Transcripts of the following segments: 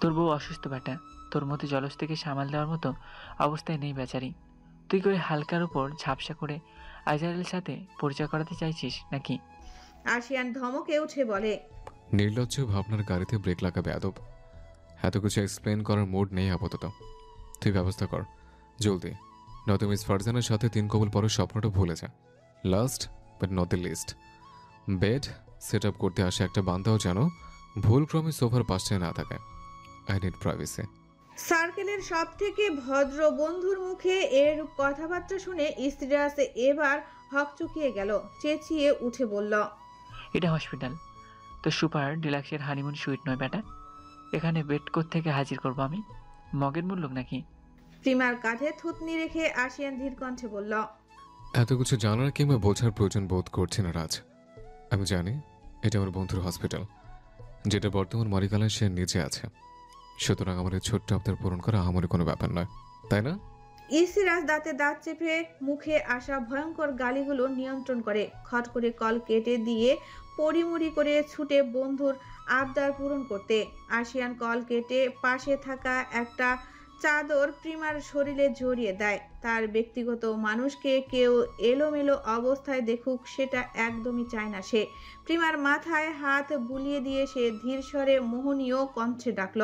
তোর বউ অসুস্থ বেটা, তোর মতো জলস থেকে সামাল দেওয়ার মতো অবস্থায় নেই বেচারি। তুই করে হালকার উপর ঝাপসা করে আইজারের সাথে পরিচয় করাতে চাইছিস নাকি? আশিয়ান ধমকে উঠে বলে। নির্লজ্জ ভাবনার গাড়িতে ব্রেক লাগাবে আদব। এত কিছু এক্সপ্লেন করার মুড নেই আপাতত। তুই ব্যবস্থা কর জলদি, নয়তো মিস ফারজানের সাথে 3 কবল পরের স্বপ্নটা ভুলে যা। Last but not the least, bed set up করতে আসে একটা বান্দাও যেন ভুলক্রমে সোফার পাশে না থাকে। I need privacy. সার্কেলের সব থেকে ভদ্র বন্ধুর মুখে এর কথাবার্তা শুনে ইস্তিরাস এবার হকচকিয়ে গেল, চেঁচিয়ে উঠে বলল। এটা হসপিটাল, তো সুপার ডিলাক্সের হানিমুন সুইট নয় বেটা। এখানে বেড কোথ থেকে হাজির করবো আমি? মগের মূল্য নাকি? প্রিমার কাঁধে থুতনি রেখে আশিয়ান ধীর কণ্ঠে বলল। এত কিছু জানার কিংবা বোঝার প্রয়োজন বোধ করছি না রাজ। আমি জানি এটা আমার বন্ধুর হসপিটাল, যেটা বর্তমান মালিকানায় সে নিচে আছে। সুতরাং আমার এই ছোট্ট আবদার পূরণ করা আমার কোনো ব্যাপার নয়, তাই না? ইসিরাজ দাঁতে দাঁত চেপে মুখে আসা ভয়ঙ্কর গালিগুলো নিয়ন্ত্রণ করে খট করে কল কেটে দিয়ে পরিমুড়ি করে ছুটে বন্ধুর আবদার পূরণ করতে। আশিয়ান কল কেটে পাশে থাকা একটা চাদর প্রিমার শরীরে জড়িয়ে দেয়। তার ব্যক্তিগত মানুষকে কেউ এলোমেলো অবস্থায় দেখুক সেটা একদমই চায় না সে। প্রিমার মাথায় হাত বুলিয়ে দিয়ে সে ধীর স্বরে মোহনীয় কণ্ঠে ডাকল।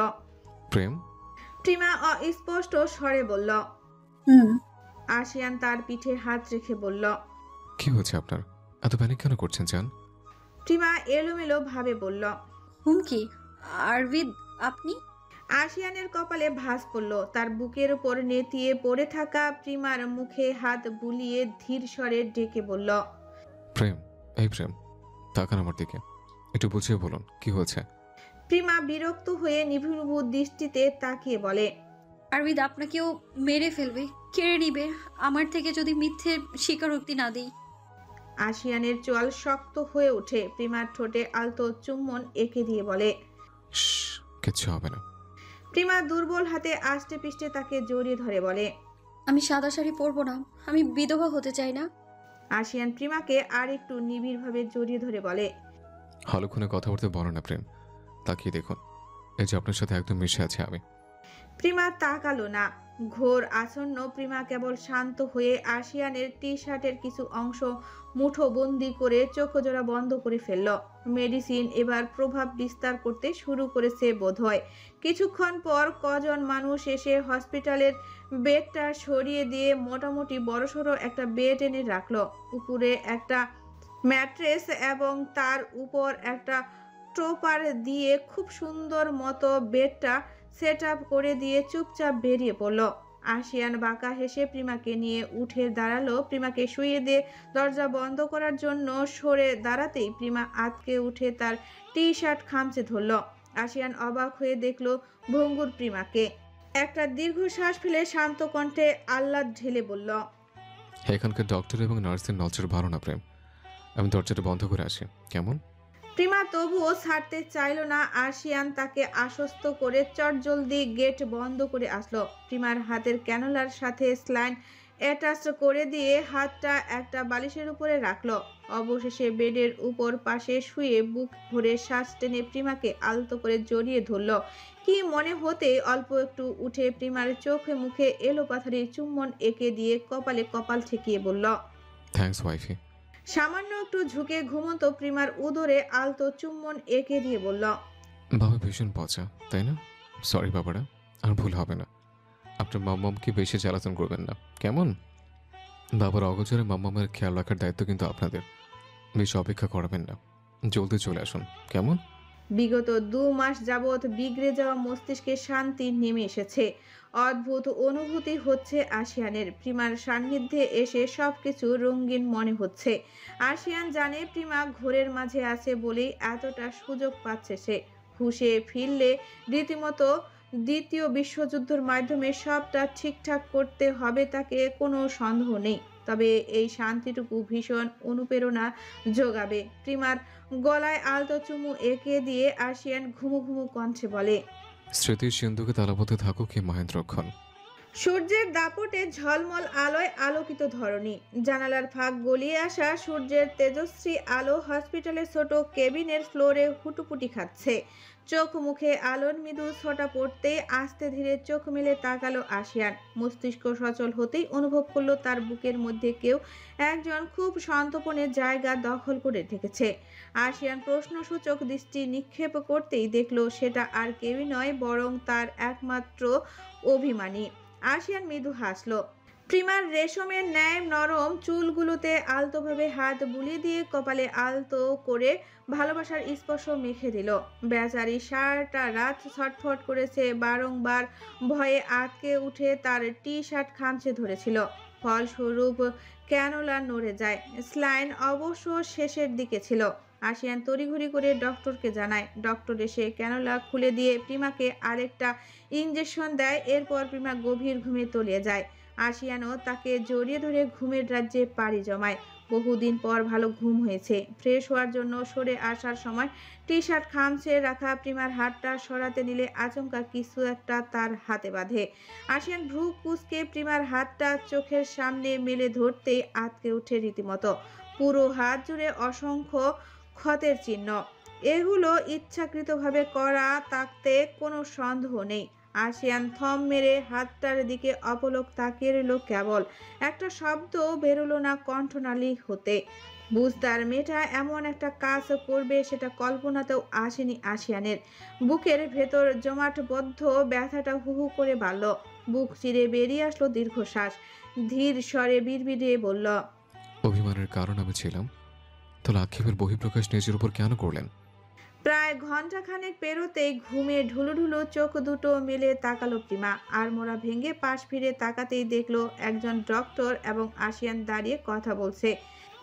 প্রেম। প্রিমা অস্পষ্ট স্বরে বলল। হুম। আশিয়ান তার পিঠে হাত রেখে বলল। কি হয়েছে আপনার? এত প্যানিক কেন করছেন জান? প্রিমা এলোমেলো ভাবে বলল। হুমকি? আরবিদ আপনি? আশিয়ানের কপালে ভাঁজ পড়ল। তার বুকের উপর নেতিয়ে পড়ে থাকা প্রিমার মুখে হাত বুলিয়ে ধীর স্বরে ডেকে বলল। প্রেম, এই প্রেম, তাকান আমার দিকে, একটু বুঝিয়ে বলুন কি হয়েছে। প্রিমা বিরক্ত হয়ে নিভৃভ দৃষ্টিতে তাকিয়ে বলে। আরবিদ আপনাকেও মেরে ফেলবে, কেড়ে নিবে আমার থেকে যদি মিথ্যে স্বীকারোক্তি না দিই। আশিয়ানের চোয়াল শক্ত হয়ে ওঠে। প্রিমার ঠোঁটে আলতো চুম্বন এঁকে দিয়ে বলে। কিচ্ছু হবে না। প্রিমা দুর্বল হাতে আষ্টে পিষ্টে তাকে জড়িয়ে ধরে বলে। আমি সাদা শাড়ি পরবো না, আমি বিধবা হতে চাই না। আশিয়ান প্রিমাকে আর একটু নিবিড়ভাবে জড়িয়ে ধরে বলে। হলক্ষণে কথা বলতে বলো না প্রেম, তাকিয়ে দেখুন, এই যে আপনার সাথে একদম মিশে আছে আমি। প্রিমা তাকালো না। ঘোর আসন্ন প্রিমা কেবল শান্ত হয়ে আশিয়ানের টি শার্টের কিছু অংশ মুঠো বন্দি করে চোখ জোড়া বন্ধ করে ফেলল। মেডিসিন এবার প্রভাব বিস্তার করতে শুরু করেছে বোধহয়। কিছুক্ষণ পর কজন মানুষ এসে হসপিটালের বেডটা সরিয়ে দিয়ে মোটামুটি বড়সড় একটা বেড এনে রাখলো। উপরে একটা ম্যাট্রেস এবং তার উপর একটা টোপার দিয়ে খুব সুন্দর মতো বেডটা সেট আপ করে দিয়ে চুপচাপ বেরিয়ে পড়ল। আশিয়ান বাঁকা হেসে প্রিমাকে নিয়ে উঠে দাঁড়ালো। প্রিমাকে শুইয়ে দিয়ে দরজা বন্ধ করার জন্য সরে দাঁড়াতেই প্রিমা আতকে উঠে তার টি শার্ট খামচে ধরল। আশিয়ান অবাক হয়ে দেখল ভঙ্গুর প্রিমাকে। একটা দীর্ঘশ্বাস ফেলে শান্ত কণ্ঠে আহ্লাদ ঢেলে বলল। এখানকার ডক্টর এবং নার্সের নজর ভালো না প্রেম, আমি দরজাটা বন্ধ করে আসি, কেমন? প্রিমা তবুও ছাড়তে চাইল না। আশিয়ান তাকে আশ্বস্ত করে চটজলদি গেট বন্ধ করে আসলো। প্রিমার হাতের ক্যানোলার সাথে স্লাইন অ্যাটাচ করে দিয়ে হাতটা একটা বালিশের উপরে রাখলো। অবশেষে বেডের উপর পাশে শুয়ে বুক ভরে শ্বাস টেনে প্রিমাকে আলতো করে জড়িয়ে ধরল। কি মনে হতে অল্প একটু উঠে প্রিমার চোখে মুখে এলো পাথারি চুম্বন এঁকে দিয়ে কপালে কপাল ঠেকিয়ে বলল। থ্যাঙ্কস ওয়াইফি। সামান্য একটু ঝুঁকে ঘুমন্ত প্রিমার উদরে আলতো চুম্বন এঁকে দিয়ে বলল। বাবা ভীষণ পচা, তাই না? সরি বাবারা, আর ভুল হবে না। আপনার মাম্মামকে বেশি জ্বালাতন করবেন না, কেমন? বাবার অগোচরে মাম্মামের খেয়াল রাখার দায়িত্ব কিন্তু আপনাদের। বেশি অপেক্ষা করাবেন না, জলদি চলে আসুন, কেমন? বিগত 2 মাস যাবৎ বিগড়ে যাওয়া মস্তিষ্কে শান্তি নেমে এসেছে। অদ্ভুত অনুভূতি হচ্ছে আশিয়ানের। প্রিমার সান্নিধ্যে এসে সবকিছু রঙিন মনে হচ্ছে। আশিয়ান জানে প্রিমা ঘোরের মাঝে আছে বলেই এতটা সুযোগ পাচ্ছে সে। হুঁশে ফিরলে রীতিমতো দ্বিতীয় বিশ্বযুদ্ধের মাধ্যমে সবটা ঠিকঠাক করতে হবে তাকে, কোনো সন্দেহ নেই। তবে এই শান্তিটুকু ভীষণ অনুপ্রেরণা যোগাবে। প্রিমার গলায় আলতো চুমু এঁকে দিয়ে আশিয়ান ঘুমু ঘুমু কণ্ঠে বলে। স্মৃতির সিন্ধুকে তালাবদ্ধ থাকুক কি মহেন্দ্রক্ষণ। সূর্যের দাপটে ঝলমল আলোয় আলোকিত ধরণী। জানালার ফাঁক গলিয়ে আসা সূর্যের তেজস্বী আলো হসপিটালের ছোট কেবিনের ফ্লোরে হুটুপুটি খাচ্ছে। চোখ মুখে আলোর মৃদু ছটা পড়তেই আস্তে ধীরে চোখ মেলে তাকালো আশিয়ান। মস্তিষ্ক সচল হতেই অনুভব করলো তার বুকের মধ্যে কেউ একজন খুব সন্তর্পণে জায়গা দখল করে রেখেছে। আশিয়ান প্রশ্নসূচক দৃষ্টি নিক্ষেপ করতেই দেখলো সেটা আর কেউই নয়, বরং তার একমাত্র অভিমানী। আশিয়ান মৃদু হাসল। প্রিমার রেশমের ন্যায় নরম চুলগুলোতে আলতোভাবে হাত বুলিয়ে দিয়ে কপালে আলতো করে ভালোবাসার স্পর্শ মেখে দিল। বেচারি সারাটা রাত ছটফট করেছে, বারংবার ভয়ে আটকে উঠে তার টি শার্ট খামচে ধরেছিল। ফলস্বরূপ ক্যানোলা নড়ে যায়। স্লাইন অবশ্য শেষের দিকে ছিল। আশিয়ান তড়িঘড়ি করে ডক্টরকে জানায়। ডক্টর এসে ক্যানোলা খুলে দিয়ে প্রিমাকে আরেকটা ইঞ্জেকশন দেয়। এরপর প্রিমা গভীর ঘুমে তলিয়ে যায়। আশিয়ানও তাকে জড়িয়ে ধরে ঘুমের রাজ্যে পাড়ি জমায়। বহুদিন পর ভালো ঘুম হয়েছে। ফ্রেশ হওয়ার জন্য সরে আসার সময় টি শার্ট খামছে রাখা প্রিমার হাতটা সরাতে নিলে আচমকা কিছু একটা তার হাতে বাঁধে। আশিয়ান ভ্রু কুঁচকে প্রিমার হাতটা চোখের সামনে মেলে ধরতেই আটকে উঠে রীতিমতো। পুরো হাত জুড়ে অসংখ্য ক্ষতের চিহ্ন। এগুলো ইচ্ছাকৃতভাবে করা, তাতে কোনো সন্দেহ নেই। আশিয়ান থম মেরে হাতটার দিকে অপলক তাকিয়ে রইল কেবল। একটা শব্দ বেরোলো না কণ্ঠনালী হতে। বুঝতার মেয়েটা এমন একটা কাজ করবে সেটা কল্পনাতেও আসেনি আশিয়ানের। বুকের ভেতর জমাটবদ্ধ ব্যথাটা হু হু করে বাড়ল। বুক চিরে বেরিয়ে আসলো দীর্ঘশ্বাস। ধীর স্বরে বিড়বিড়িয়ে বলল, অভিমানের কারণ আমি ছিলাম, তাহলে আক্ষেপের বহিঃপ্রকাশ নিজের উপর কেন করলেন? প্রায় ঘন্টাখানেক পেরোতেই ঘুমে ঢুলুঢুলু চোখ দুটো মেলে তাকালো প্রিমা। আর মোড়া ভেঙে পাশ ফিরে তাকাতেই দেখলো একজন ডক্টর এবং আশিয়ান দাঁড়িয়ে কথা বলছে।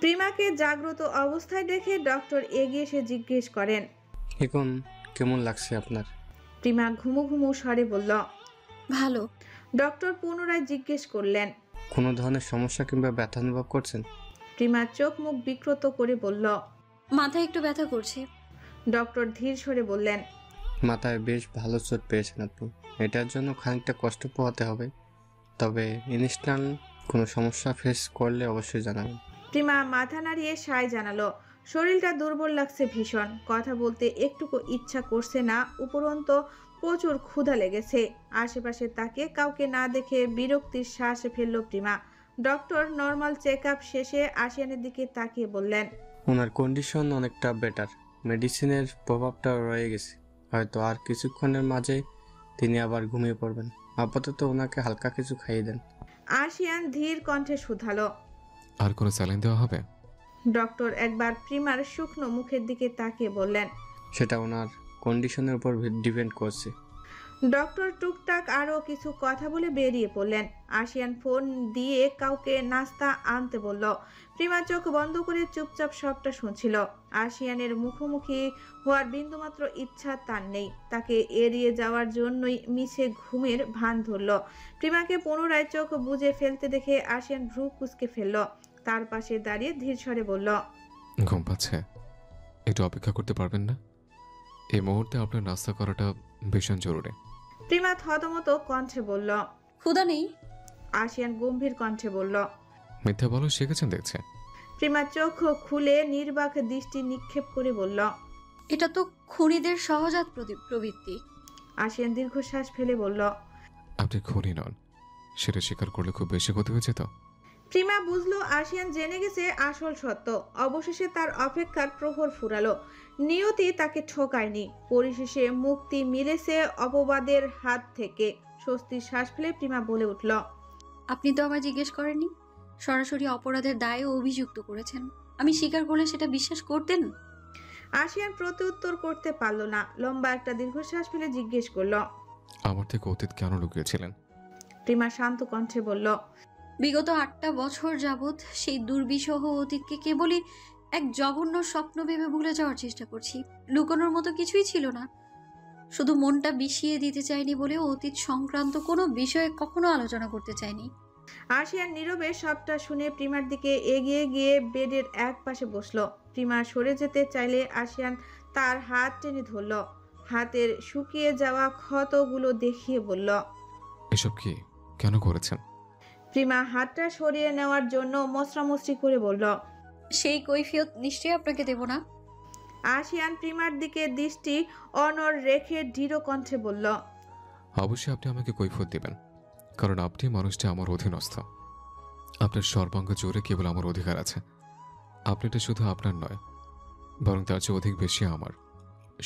প্রিমাকে জাগ্রত অবস্থায় দেখে ডক্টর এগিয়ে এসে জিজ্ঞেস করেন, এখন কেমন লাগছে আপনার? প্রিমা ঘুমু ঘুমু স্বরে বলল, ভালো। ডক্টর পুনরায় জিজ্ঞেস করলেন, কোনো ধরনের সমস্যা কিংবা ব্যথা অনুভব করছেন? প্রিমা চোখ মুখ বিকৃত করে বলল, মাথায় একটু ব্যথা করছে। ডক্টর ধীর স্বরে বললেন, মাথায় বেশ ভালো চোট পেয়েছেন আপনি। এটার জন্য খানিকটা কষ্ট পোহাতে হবে, তবে ইনস্ট্যান্ট কোনো সমস্যা ফেস করলে অবশ্যই জানাবেন। প্রিমা মাথা নাড়িয়ে সায় জানালো। শরীরটা দুর্বল লাগছে ভীষণ। কথা বলতে একটুকু ইচ্ছা করছে না, উপরন্ত প্রচুর ক্ষুধা লেগেছে। আশেপাশে তাকিয়ে কাউকে না দেখে বিরক্তির শ্বাস ফেলল প্রিমা। ডক্টর নর্মাল চেক আপ শেষে আশিয়ানের দিকে তাকিয়ে বললেন, ওনার কন্ডিশন অনেকটা বেটার, মেডিসিনের প্রভাবটা রয়ে গেছে। হয়তো আর কিছুক্ষণের মাঝে তিনি আবার ঘুমিয়ে পড়বেন। আপাতত ওনাকে হালকা কিছু খাইয়ে দেন। আশিয়ান ধীর কণ্ঠে শুধালো। আর কোনো স্যালাইন দেওয়া হবে? ডক্টর একবার প্রিমার শুকনো মুখের দিকে তাকিয়ে বললেন, সেটা ওনার কন্ডিশনের উপর ডিপেন্ড করছে। ডক্টর টুকটাক আরও কিছু কথা বলে বেরিয়ে পড়লেন। আশিয়ান ফোন দিয়ে কাউকে নাস্তা আনতে বলল। প্রিমা চোখ বন্ধ করে চুপচাপ সবটা শুনছিল। আশিয়ানের মুখোমুখি হওয়ার বিন্দুমাত্র ইচ্ছা তার নেই। তাকে এড়িয়ে যাওয়ার জন্যই মিছে ঘুমের ভান ধরল। প্রিমাকে পুনরায় চোখ বুজে ফেলতে দেখে আশিয়ান ভ্রু কুঁচকে ফেলল। তার পাশে দাঁড়িয়ে ধীর স্বরে বলল, ঘুম পাচ্ছে, একটু অপেক্ষা করতে পারবেন না? এই মুহূর্তে আপনার নাস্তা করাটা ভীষণ জরুরি। প্রিমা থতমত কণ্ঠে বলল। ক্ষুধা নেই। আশিয়ান গম্ভীর কণ্ঠে বলল। মিথ্যা বলা শিখেছেন দেখছে। প্রিমা চোখ খুলে নির্বাক দৃষ্টি নিক্ষেপ করে বলল, এটা তো খুনিদের সহজাত প্রবৃত্তি। আশিয়ান দীর্ঘশ্বাস ফেলে বলল, আপনি খুনি নন, সেটা স্বীকার করলে খুব বেশি ক্ষতি হয়েছে তো। প্রিমা বুঝলো আশিয়ান জেনে গেছে আসল সত্য। অবশেষে তার অপেক্ষার প্রহর ফুরালো। নিয়তি তাকে ঠকায়নি। পরিশেষে মুক্তি মিলেছে অপবাদের হাত থেকে। স্বস্তির শ্বাস ফেলে প্রিমা বলে উঠল, আপনি তো আমায় জিজ্ঞেস করেননি। সরাসরি অপরাধের দায়ে অভিযুক্ত করেছেন। আমি স্বীকার করলে সেটা বিশ্বাস করতেন? আশিয়ান প্রত্যুত্তর করতে পারল না। লম্বা একটা দীর্ঘশ্বাস ফেলে জিজ্ঞেস করলো, আমার থেকে অতীত কেন লুকিয়েছিলেন? প্রিমা শান্ত কণ্ঠে বলল, বিগত 8টা বছর যাবৎ সেই দুর্বিষহ অতীতকে কেবলই এক জঘন্য স্বপ্ন ভেবে ভুলে যাওয়ার চেষ্টা করছি। লুকানোর মতো কিছুই ছিল না। শুধু মনটা বিষিয়ে দিতে চাইনি বলে অতীত সংক্রান্ত কোনো বিষয়ে কখনো আলোচনা করতে চাইনি। আশিয়ান নীরবে সবটা শুনে প্রিমার দিকে এগিয়ে গিয়ে বেডের এক পাশে বসলো। প্রিমা সরে যেতে চাইলে আশিয়ান তার হাত টেনে ধরল। হাতের শুকিয়ে যাওয়া ক্ষতগুলো দেখিয়ে বলল, এসব কি? কেন করেছেন? প্রিমা হাতটা সরিয়ে নেওয়ার জন্য মশরামশরি করে বলল। সেই কৈফিয়ত নিশ্চয়ই আপনাকে দেব না। আশিয়ান প্রিমার দিকে দৃষ্টি অনড় রেখে দৃঢ় কণ্ঠে বলল। অবশ্যই আপনি আমাকে কৈফিয়ত দেবেন, কারণ আপনি মানুষটা আমার অধীনস্থ। আপনার সর্বাঙ্গ জোরে কেবল আমার অধিকার আছে। আপনিটা শুধু আপনার নয়, বরং তার চেয়ে অধিক বেশি আমার।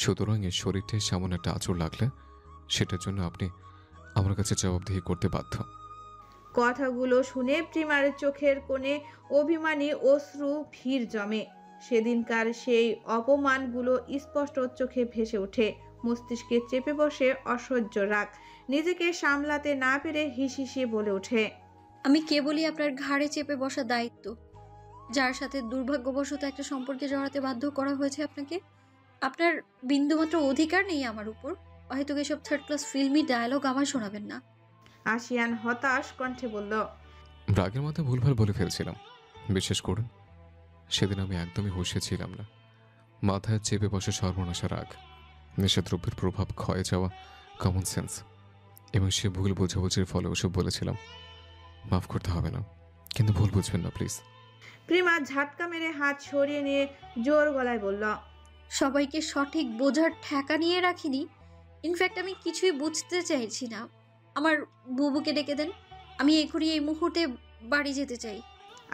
সুতরাং এই শরীরটায় সামান্য একটা আঁচড় লাগলে সেটার জন্য আপনি আমার কাছে জবাবদিহি করতে বাধ্য। কথাগুলো শুনে প্রিমার চোখের কোণে অভিমানী অশ্রু ভিড় জমে। সেদিনকার সেই অপমানগুলো স্পষ্ট চোখে ভেসে ওঠে। মস্তিষ্কে চেপে বসে অসহ্য রাগ। নিজেকে সামলাতে না পেরে হিসিয়ে বলে ওঠে। আমি কেবলই আপনার ঘাড়ে চেপে বসা দায়িত্ব, যার সাথে দুর্ভাগ্যবশত একটা সম্পর্কে জড়াতে বাধ্য করা হয়েছে আপনাকে। আপনার বিন্দুমাত্র অধিকার নেই আমার উপর। হয়তো এসব থার্ড ক্লাস ফিল্মি ডায়লগ আমার শোনাবেন না। আশিয়ান হতাশ কণ্ঠে বলল। রাগের মধ্যে ভুলভাল বলে ফেলছিলাম, বিশ্বাস করুন। সেদিন আমি একদমই হুঁশে ছিলাম না। মাথায় চেপে বসে সর্বনাশা রাগ, নেশাদ্রব্যের প্রভাব, ক্ষয়ে যাওয়া কমন সেন্স এবং সে ভুল বোঝাবুঝির ফলে ওসব বলেছিলাম। মাফ করতে হবে না, কিন্তু ভুল বুঝবেন না প্লিজ। প্রিমা ঝাটকা মেরে হাত সরিয়ে নিয়ে জোর গলায় বলল। সবাইকে সঠিক বোঝার ঠেকা নিয়ে রাখিনি। ইনফ্যাক্ট আমি কিছুই বুঝতে চাইছি না। আমার বুবুকে ডেকে দেন। আমি এখনই এই মুহূর্তে বাড়ি যেতে চাই।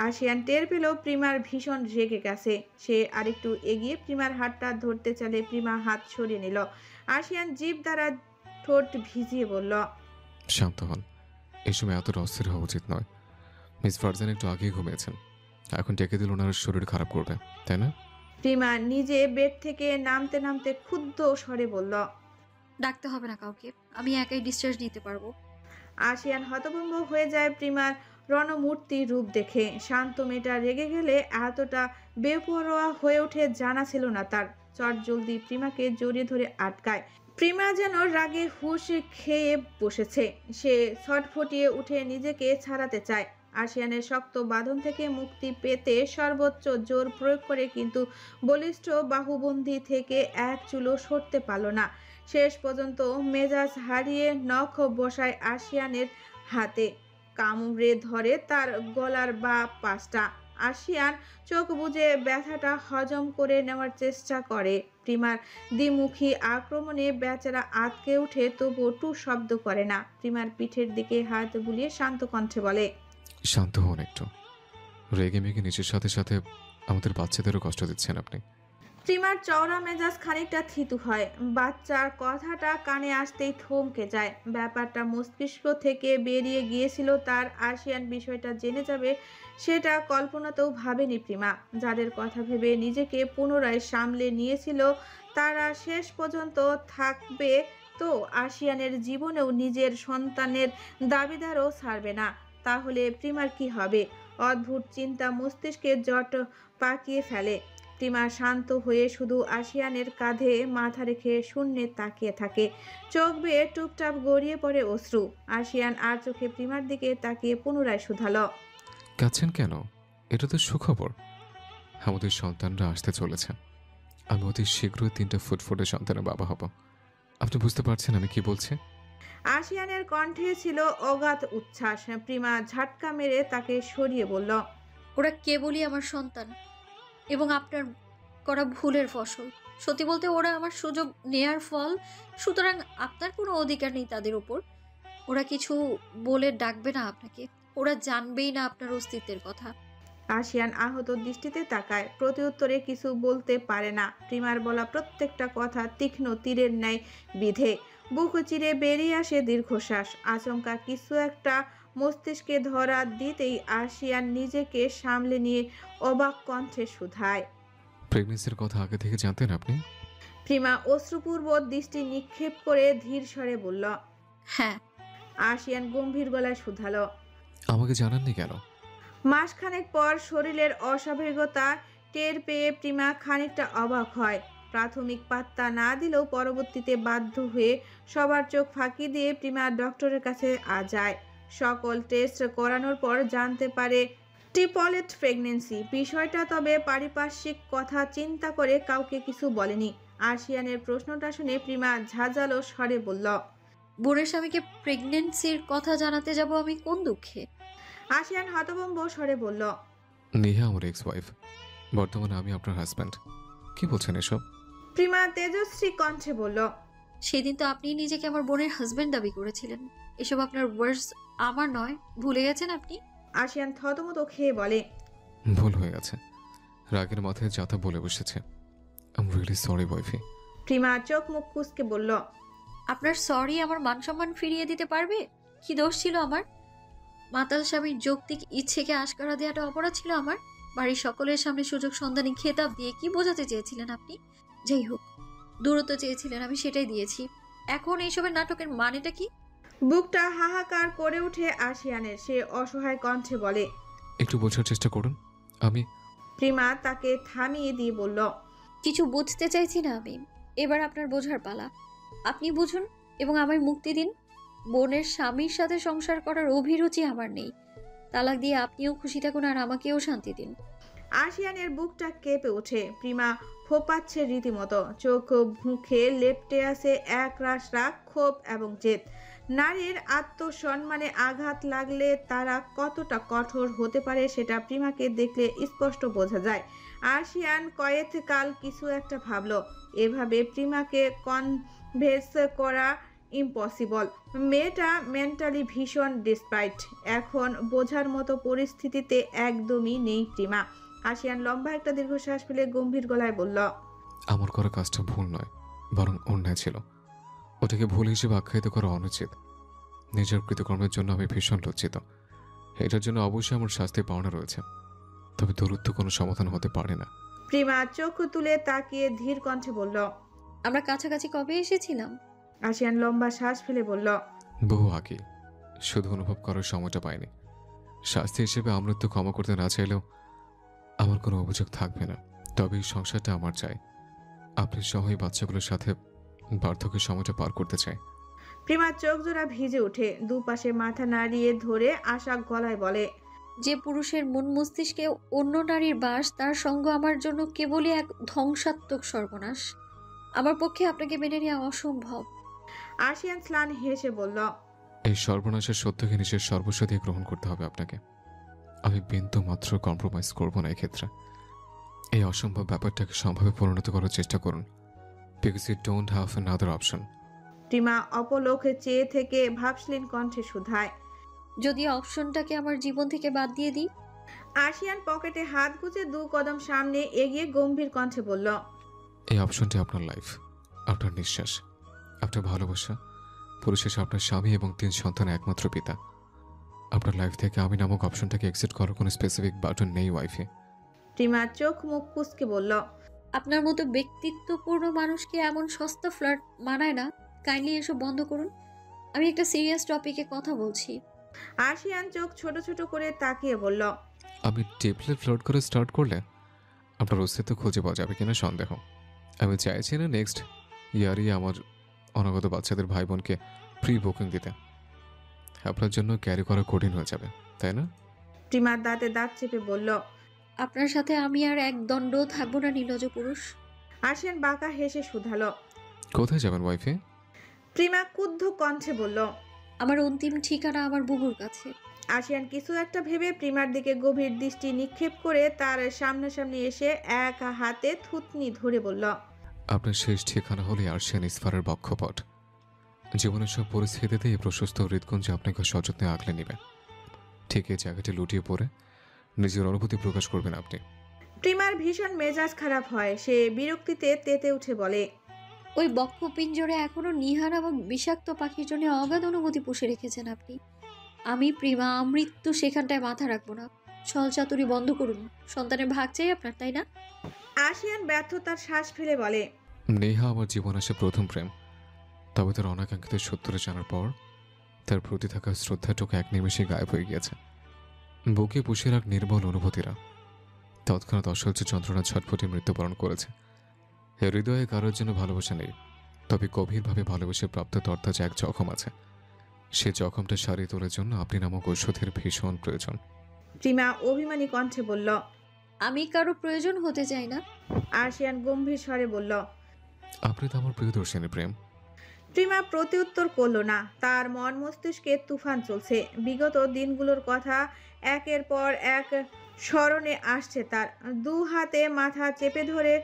আশিয়ান টের পেল প্রিমার ভীষণ রেগে গেছে। সে আরেকটু এগিয়ে প্রিমার হাতটা ধরতে চাইলে প্রিমা হাত সরিয়ে নিল। আশিয়ান জিভ দ্বারা ঠোঁট ভিজিয়ে বলল। শান্ত হন, এই সময় এতটা অস্থির হওয়া উচিত নয়। মিস ফারজান একটু আগেই ঘুমিয়েছেন, এখন ডেকে দিল ওনার শরীর খারাপ করবে, তাই না? প্রিমা নিজে বেড থেকে নামতে নামতে ক্ষুব্ধ স্বরে বলল। ডাকতে হবে না কাউকে, আমি একাই ডিসচার্জ নিতে পারবো। আশিয়ান হতভম্ব হয়ে যায় প্রিমার রণমূর্তি রূপ দেখে। শান্ত মেয়েটা রেগে গেলে এতটা বেপরোয়া হয়ে ওঠে জানা ছিল না তার। চটজলদি প্রিমাকে জড়িয়ে ধরে আটকায়। প্রিমা যেন রাগে হুঁশ খেয়ে বসেছে। সে ছটফটিয়ে উঠে নিজেকে ছাড়াতে চায়। আশিয়ানের শক্ত বাঁধন থেকে মুক্তি পেতে সর্বোচ্চ জোর প্রয়োগ করে, কিন্তু বলিষ্ঠ বাহুবন্ধী থেকে এক চুলও সরতে পারল না। শেষ পর্যন্ত মেজাজ হারিয়ে নখ বসায় আশিয়ানের হাতে, কামড়ে ধরে তার গলার বা পাশটা। আশিয়ান চোখ বুজে ব্যথাটা হজম করে নেওয়ার চেষ্টা করে। প্রিমার দ্বিমুখী আক্রমণে বেচারা আটকে উঠে, তবুও টু শব্দ করে না। প্রিমার পিঠের দিকে হাত বুলিয়ে শান্ত কণ্ঠে বলে। শান্ত হন একটু। রেগে মেগে নিজের সাথে সাথে আমাদের বাচ্চাদেরও কষ্ট দিচ্ছেন আপনি। প্রিমার চওড়া মেজাজ খানিকটা থিতু হয়। বাচ্চার কথাটা কানে আসতেই থমকে যায়। ব্যাপারটা মস্তিষ্ক থেকে বেরিয়ে গিয়েছিল তার। আশিয়ান বিষয়টা জেনে যাবে সেটা কল্পনাতেও ভাবেনি প্রিমা। যাদের কথা ভেবে নিজেকে পুনরায় সামলে নিয়েছিল তারা শেষ পর্যন্ত থাকবে তো আশিয়ানের জীবনেও নিজের সন্তানের দাবিদারও ছাড়বে না। তাহলে প্রিমার কি হবে? অদ্ভুত চিন্তা মস্তিষ্কে জট পাকিয়ে ফেলে। প্রিমা শান্ত হয়ে শুধু আশিয়ানের কাঁধে মাথা রেখে শূন্যে তাকিয়ে থাকে। চোখ বেয়ে টুপটাপ গড়িয়ে পড়ে অশ্রু। আশিয়ান আর চোখে প্রিমার দিকে তাকিয়ে পুনরায় শুধালো। কাঁদছেন কেন? এটা তো সুখবর। আমাদের সন্তানরা আসতে চলেছে। আমি অতি শীঘ্রই 3টা ফুটফুটে সন্তানের বাবা হব। আপনি বুঝতে পারছেন আমি কি বলছি? আশিয়ানের কণ্ঠে ছিল অগাধ উচ্ছ্বাস। প্রিমা ঝাটকা মেরে তাকে সরিয়ে বলল। ওরা কেবলই আমার সন্তান এবং আপনার করা ভুলের ফসল। সত্যি বলতে ওরা আমার সুযোগ নেয়ার ফল। সুতরাং আপনার কোনো অধিকার নেই তাদের উপর। ওরা কিছু বলে ডাকবে না আপনাকে। ওরা জানবেই না আপনার অস্তিত্বের কথা। আশিয়ান আহত দৃষ্টিতে তাকায়। প্রতিউত্তরে কিছু বলতে পারে না। প্রিমার বলা প্রত্যেকটা কথা তীক্ষ্ণ তীরের ন্যায় বিধে। বুক চিরে বেরিয়ে আসে দীর্ঘশ্বাস। আচমকা কিছু একটা মস্তিষ্কে ধরা দিতেই আশিয়ান নিজেকে সামলে নিয়ে অবাক কণ্ঠে শুধায়। প্রেগনেন্সির কথা আগে থেকে জানতেন আপনি? প্রিমা অশ্রুপূর্ব দৃষ্টি নিক্ষেপ করে ধীর স্বরে বলল। হ্যাঁ। আশিয়ান গম্ভীর গলায় শুধালো। আমাকে জানাননি কেন? মাসখানেক পর শরীরের অস্বাভাবিকতা টের পেয়ে প্রিমা খানিকটা অবাক হয়। প্রাথমিক পাত্তা না দিলেও পরবর্তীতে বাধ্য হয়ে সবার চোখ ফাঁকি দিয়ে প্রিমা ডক্টরের কাছে যায়। সকল টেস্ট করানোর পর জানতে পারে ট্রিপলেট প্রেগনেন্সি। বিষয়টা তবে পারিপার্শ্বিক কথা চিন্তা করে কাউকে কিছু বলেনি। আশিয়ানের প্রশ্নটা শুনে প্রিমা ঝাঁঝালো স্বরে বলল। বোনের স্বামীকে প্রেগনেন্সির কথা জানাতে যাব আমি কোন দুঃখে? আশিয়ান হতভম্ব স্বরে বলল। নেহা আমার এক্স ওয়াইফ, বর্তমানে আমি আপনার হাজব্যান্ড। কি বলছেন এসব? প্রিমা তেজশ্রী কণ্ঠে বলল। সেদিন তো আপনি নিজেকে আমার বোনের হাজবেন্ড দাবি করেছিলেন। এসব আপনার ওয়ার্ডস, আমার নয়। ভুলে গেছেন আপনি? আশিয়ান থতমত খেয়ে বলে। ভুল হয়ে গেছে, রাগের মাথায় যাতা বলে বসেছে। I am really sorry wifey. Prima চোখ মুখ কুঁচকে বলল। আপনার সরি আমার মান সম্মান ফিরিয়ে দিতে পারবে? কি দোষ ছিল আমার? মাতাল স্বামীর যৌক্তিক ইচ্ছেকে আশকারা দেওয়াটা অপরাধ ছিল আমার? বাড়ির সকলের সামনে সুযোগ সন্ধানী খেতাব দিয়ে কি বোঝাতে চেয়েছিলেন আপনি? যাই হোক, দূরত্ব চেয়েছিলেন, আমি সেটাই দিয়েছি। এখন এইসবের নাটকের মানেটা কি? বুকটা হাহাকার করে উঠে আশিয়ানের। সে অসহায় কণ্ঠে বলে। একটু বোঝার চেষ্টা করুন। আমি প্রিমা তাকে থামিয়ে দিয়ে বলল। কিছু বুঝতে চাইছি না আমি। এবার আপনার বোঝার পালা। আপনি বুঝুন এবং আমায় মুক্তি দিন। বোনের স্বামীর সাথে সংসার করার অভিরুচি আমার নেই। তালাক দিয়ে আপনিও খুশি থাকুন আর আমাকেও শান্তি দিন। আশিয়ানের বুকটা কেঁপে ওঠে। প্রিমা ফোপাচ্ছে রীতিমতো। চোখ মুখে লেপ্টে আছে এক রাশ রাগ, ক্ষোভ এবং জেদ। নারীর আত্মসম্মানে আঘাত লাগলে তারা কতটা কঠোর হতে পারে সেটা প্রিমাকে দেখলে স্পষ্ট বোঝা যায়। আশিয়ান কয়েককাল কিছু একটা ভাবলো। এভাবে প্রিমাকে কনভেন্স করা ইম্পসিবল। মেয়েটা মেন্টালি ভীষণ ডিসপাইট। এখন বোঝার মতো পরিস্থিতিতে একদমই নেই প্রিমা। আশিয়ান লম্বা একটা দীর্ঘশ্বাস ফেলে গম্ভীর গলায় বলল। আমার করা কাজটা ভুল নয়, বরং অন্যায় ছিল। ওটাকে ভুল হিসেবে আখ্যায়িত করা অনুচিত। নিজের কৃতকর্মের জন্য আমি ভীষণ লজ্জিত। এটার জন্য অবশ্যই আমার শাস্তি পাওনা রয়েছে, তবে দূরত্ব কোনো সমাধান হতে পারে না। প্রিমা চোখ তুলে তাকিয়ে ধীর কণ্ঠে বলল। আমরা কাছাকাছি কবে এসেছিলাম? আশিয়ান লম্বা শ্বাস ফেলে বলল। বহু আগে, শুধু অনুভব করার সময়টা পাইনি। শাস্তি হিসেবে আমৃত্যু ক্ষমা করতে না চাইলেও আমার কোনো অভিযোগ থাকবে না। তবে এই সংসারটা আমার চাই। আপনি সহ এই বাচ্চাগুলোর সাথে বার্ধক্যের সময়টা পার করতে চাই। প্রিমার চোখ জোড়া ভিজে ওঠে। দুপাশে মাথা নাড়িয়ে ধরে আশা গলায় বলে। যে পুরুষের মন মস্তিষ্কে অন্য নারীর বাস, তার সঙ্গ আমার জন্য কেবলই এক ধ্বংসাত্মক সর্বনাশ। আমার পক্ষে আপনাকে মেনে নেওয়া অসম্ভব। আশিয়ান স্লান হেসে বলল। এই সর্বনাশের সত্যকে নিজের সর্বস্ব দিয়ে গ্রহণ করতে হবে আপনাকে। আমি বিন্দু মাত্র কম্প্রোমাইজ করব না এক্ষেত্রে। এই অসম্ভব ব্যাপারটাকে সম্ভবে পরিণত করার চেষ্টা করুন, because you don't have another option. Prima অপলকে চেয়ে থেকে ভাবসলীন কণ্ঠে শুধায়। যদি অপশনটাকে আমার জীবন থেকে বাদ দিয়ে দিই? আশিয়ান পকেটে হাত গুজে 2 কদম সামনে এগিয়ে গম্ভীর কণ্ঠে বলল। এই অপশনটি আপনার লাইফ, আপনার নিঃশ্বাস, আপনার ভালোবাসা, পরিশেষে আপনার স্বামী এবং 3 সন্তানের একমাত্র পিতা। আপনার লাইফ থেকে আমি নামক অপশনটাকে এক্সিট করার কোনো স্পেসিফিক বাটন নেই ওয়াইফে। প্রিমা চোখ মুখ কুঁচকে বলল। আপনার মতো ব্যক্তিত্বপূর্ণ মানুষকে এমন সস্তা ফ্লার্ট মানায় না। কাইন্ডলি এসব বন্ধ করুন। আমি একটা সিরিয়াস টপিকে কথা বলছি। আশিয়ান চোখ ছোট ছোট করে তাকিয়ে বলল। আমি ডিপলি ফ্লোট করে স্টার্ট করলে আপনার অস্তিত্ব খুঁজে পাওয়া যাবে কিনা সন্দেহ। আমি চাইছি না নেক্সট ইয়ারই আমার অনাগত বাচ্চাদের ভাই বোনকে প্রি বুকিং দিতে। আপনার জন্য ক্যারি করা কঠিন হয়ে যাবে, তাই না? প্রিমার দাঁতে দাঁত চেপে বলল। আপনার সাথে আমি আর এক দণ্ড থাকবো না, নির্লজ্জ পুরুষ। আশিয়ান বাঁকা হেসে শুধালো। কোথায় যাবেন ওয়াইফে? প্রিমা ক্রুদ্ধ কণ্ঠে বলল। আমার অন্তিম ঠিকানা আমার বুবুর কাছে। আশিয়ান কিছু একটা ভেবে প্রিমার দিকে গভীর দৃষ্টি নিক্ষেপ করে তার সামনাসামনি এসে এক হাতে থুতনি ধরে বলল। আপনার শেষ ঠিকানা হলে আর্শিয়ান ইসফারের বক্ষপট। জীবনের সব পরিস্থিতিতে এই প্রশস্ত হৃদকুঞ্জে আপনাকে সযত্নে আগলে নেবে। ঠিক এই জায়গাটি লুটিয়ে পড়ে নিজের অনুভূতি প্রকাশ করবেন আপনি। প্রিমার ভীষণ মেজাজ খারাপ হয়। সে বিরক্তিতে তেতে উঠে বলে। ওই বক্ষ পিঞ্জরে এখনো নিহা নামক বিষাক্ত পাখির জন্য অগাধ অনুভূতি পুষে রেখেছেন আপনি। আমি প্রিমা আমৃত্যু সেখানটায় মাথা রাখবো না। ছলচাতুরি বন্ধ করুন। সন্তানের ভাগ চাই আপনার, তাই না? আশিয়ান ব্যর্থতার শ্বাস ফেলে বলে। নেহা আমার জীবন আসে প্রথম প্রেম, তবে তার অনাকাঙ্ক্ষিত সত্যটা জানার পর তার প্রতি থাকা শ্রদ্ধাটুকু এক নিমেষে গায়েব হয়ে গিয়েছে। বুকে পুষে রাখ নির্মল অনুভূতিরা তৎক্ষণাৎ অসহ্য যন্ত্রণা ছটফটে মৃত্যুবরণ করেছে। হৃদয়ে কারোর জন্য ভালোবাসা নেই, তবে গভীরভাবে ভালোবেসে প্রাপ্ত তর্তাজা এক জখম আছে। সে জখমটা সারিয়ে তোলার জন্য আপনি নামক ঔষধের ভীষণ প্রয়োজন। প্রিমা অভিমানী কণ্ঠে বলল। আমি কারো প্রয়োজন হতে চাই না। আশিয়ান গম্ভীর স্বরে বলল। আপনি তো আমার প্রিয়দর্শিনী প্রেম। প্রিমা প্রত্যুত্তর করল না। তার মন মস্তিষ্কে তুফান চলছে। বিগত দিনগুলোর কথা একের পর এক স্মরণে আসছে তার। দু হাতে মাথা চেপে ধরে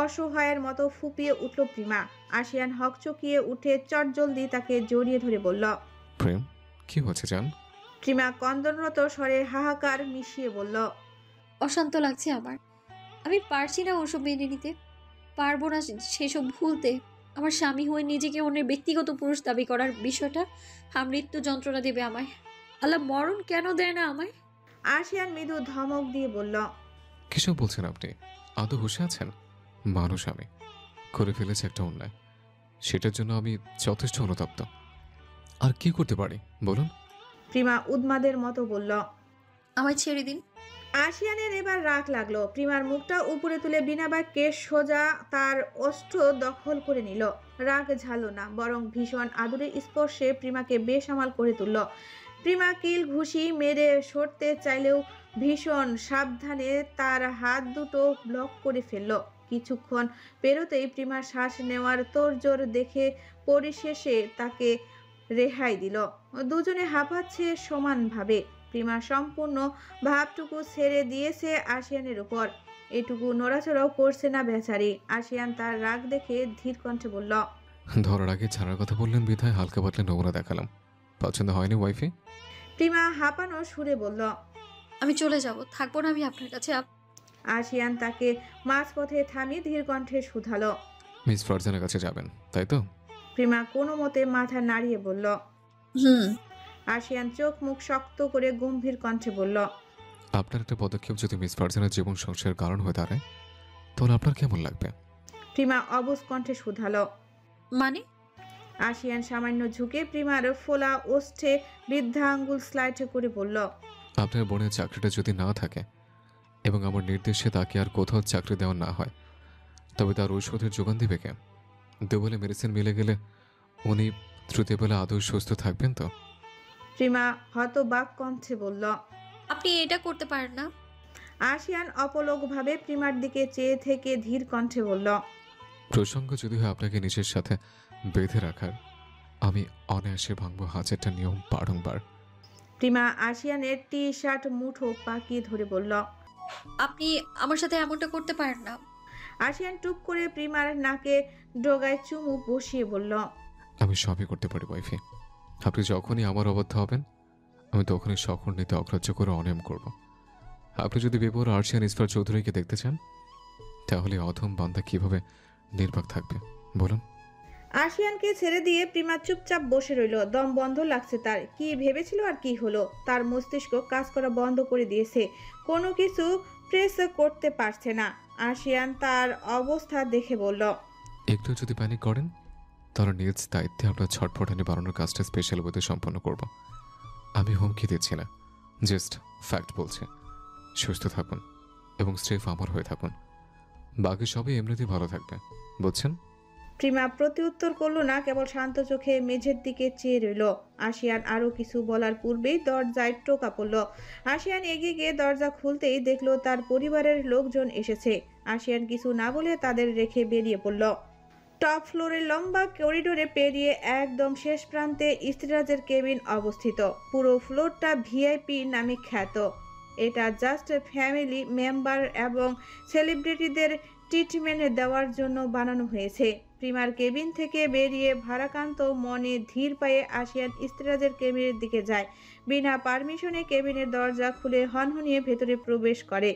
অসহায়ের মতো ফুপিয়ে উঠল প্রিমা। আশিয়ান হকচকিয়ে উঠে চটজলদি তাকে জড়িয়ে ধরে বলল। প্রেম, কি হচ্ছে জান? প্রিমা কন্দনরত স্বরে হাহাকার মিশিয়ে বলল। অশান্ত লাগছে আমার। আমি পারছি না ওসব মেনে নিতে, পারবো না সেসব ভুলতে। আমার স্বামী হয়ে নিজেকে অন্যের ব্যক্তিগত পুরুষ দাবি করার বিষয়টা মৃত্যু যন্ত্রণা দেবে আমায়। আল্লাহ মরণ কেন দেয় না আমায়? আশিয়ান মৃদু ধমক দিয়ে বলল। কিসব বলছেন আপনি? আদৌ হুঁশে আছেন? মানুষ আমি, করে ফেলেছে একটা অন্যায়, সেটার জন্য আমি যথেষ্ট অনুতপ্ত। আর কি করতে পারি বলুন? প্রিমা উন্মাদের মতো বলল। আমায় ছেড়ে দিন। আশিয়ানের এবার রাগ লাগলো। প্রিমার মুখটা উপরে তুলে বিনা বাক্যে সোজা তার অস্ত্র দখল করে নিল। রাগ ঝালো না, বরং ভীষণ আদুরে স্পর্শে প্রিমাকে বেসামাল করে তুলল। প্রিমা কিল ঘুষি মেরে সরতে চাইলেও ভীষণ সাবধানে তার হাত দুটো ব্লক করে ফেলল। কিছুক্ষণ পেরোতেই প্রিমার শ্বাস নেওয়ার তোড়জোড় দেখে পরিশেষে তাকে রেহাই দিল। দুজনে হাঁপাচ্ছে সমানভাবে। প্রিমা সম্পূর্ণ ভাবটুকু ছেড়ে দিয়েছে আশিয়ানের উপর। এটুকু নড়াচড়াও করছে না বেচারি। আশিয়ান তার রাগ দেখে ধীর কণ্ঠে বলল। ধরার আগে ছাড়ার কথা বললেন বিধায় হালকা পাতলা নমুনা দেখালাম। পছন্দ হয়নি ওয়াইফে? প্রিমা হাঁপানো সুরে বলল। আমি চলে যাব, থাকবো না আমি আপনার কাছে। আশিয়ান তাকে মাঝপথে থামিয়ে ধীর কণ্ঠে শুধালো। মিস ফারজানের কাছে যাবেন তাই তো? প্রিমা কোনো মতে মাথা নাড়িয়ে বলল। হুম। আশিয়ান চোখ মুখ শক্ত করে গম্ভীর কণ্ঠে বলল। আপনার একটা পদক্ষেপ যদি মিস ফারজানের জীবন সংসারের কারণ হয়ে দাঁড়ায়, তাহলে আপনার কেমন লাগবে? প্রিমা অবুঝ কণ্ঠে শুধালো। মানে? আশিয়ান সামান্য ঝুঁকে প্রিমার ফোলা ওষ্ঠে বৃদ্ধা আঙ্গুল স্লাইড করে বলল। আপনার বোনের চাকরিটা যদি না থাকে এবং আমার নির্দেশে তাকে আর কোথাও চাকরি দেওয়া না হয়, তবে তার ঔষধের যোগান দিবে কে? দুবেলা মেডিসিন মিলে গেলে উনি তৃতীয় বেলা আদৌ সুস্থ থাকবেন তো? প্রিমা হতবাক কণ্ঠে বলল। আপনি এটা করতে পারেন না। আশিয়ান অপলকভাবে প্রিমার দিকে চেয়ে থেকে ধীর কণ্ঠে বলল। প্রসঙ্গ যদি হয় আপনাকে নিজের সাথে বেঁধে রাখার, আমি অনায়াসে ভাঙবো হাজারটা নিয়ম বারংবার। প্রিমা আশিয়ানের টি শার্ট মুঠো পাকিয়ে ধরে বলল। আপনি আমার সাথে এমনটা করতে পারেন না। আশিয়ান টুক করে প্রিমার নাকে ডোগায় চুমু বসিয়ে বলল। আমি সবই করতে পারি ওয়াইফি। আপনি যখনই আমার অবাধ্য হবেন, আমি তখনই শখর নিতে অগ্রাহ্য করে অনিয়ম করব। আপনি যদি বিপর আরশিয়ান ইসফার চৌধুরীকে দেখতে চান, তাহলে অধম বান্দা কিভাবে নির্বাক থাকবে বলুন? আশিয়ানকে ছেড়ে দিয়ে প্রিমা চুপচাপ বসে রইল। দম বন্ধ লাগছে তার। কি ভেবেছিল আর কি হলো? তার মস্তিষ্ক কাজ করা বন্ধ করে দিয়েছে। কোনো কিছু প্রেস করতে পারছে না। আশিয়ান তার অবস্থা দেখে বলল। একটু যদি প্যানিক করেন, তাহলে নিজ দায়িত্বে আপনার ছটফটানি বাড়ানোর কাজটা স্পেশাল ওয়েতে সম্পন্ন করব। আমি হুমকি দিচ্ছি না, জাস্ট ফ্যাক্ট বলছি। সুস্থ থাকুন এবং স্রেফ আমার হয়ে থাকুন, বাকি সবই এমনিতেই ভালো থাকবে, বুঝছেন? প্রিমা প্রত্যুত্তর করল না, কেবল শান্ত চোখে মেঝের দিকে চেয়ে রইল। আশিয়ান আরো কিছু বলার পূর্বেই দরজায় টোকা পড়ল। আশিয়ান এগিয়ে গিয়ে দরজা খুলতেই দেখলো তার পরিবারের লোকজন এসেছে। আশিয়ান কিছু না বলে তাদের রেখে বেরিয়ে পড়ল। টপ ফ্লোরের লম্বা করিডোরে পেরিয়ে একদম শেষ প্রান্তে ইস্তিরাজের কেবিন অবস্থিত। পুরো ফ্লোরটা ভিআইপি নামে খ্যাত। এটা জাস্ট ফ্যামিলি মেম্বার এবং সেলিব্রিটিদের ট্রিটমেন্ট দেওয়ার জন্য বানানো হয়েছে। প্রিমার কেবিন থেকে বেরিয়ে ভারাক্রান্ত মনে ধীর পায়ে আশিয়ান ইস্তিরাজের কেবিনের দিকে যায়। বিনা পারমিশনে কেবিনের দরজা খুলে হনহনিয়ে ভেতরে প্রবেশ করে।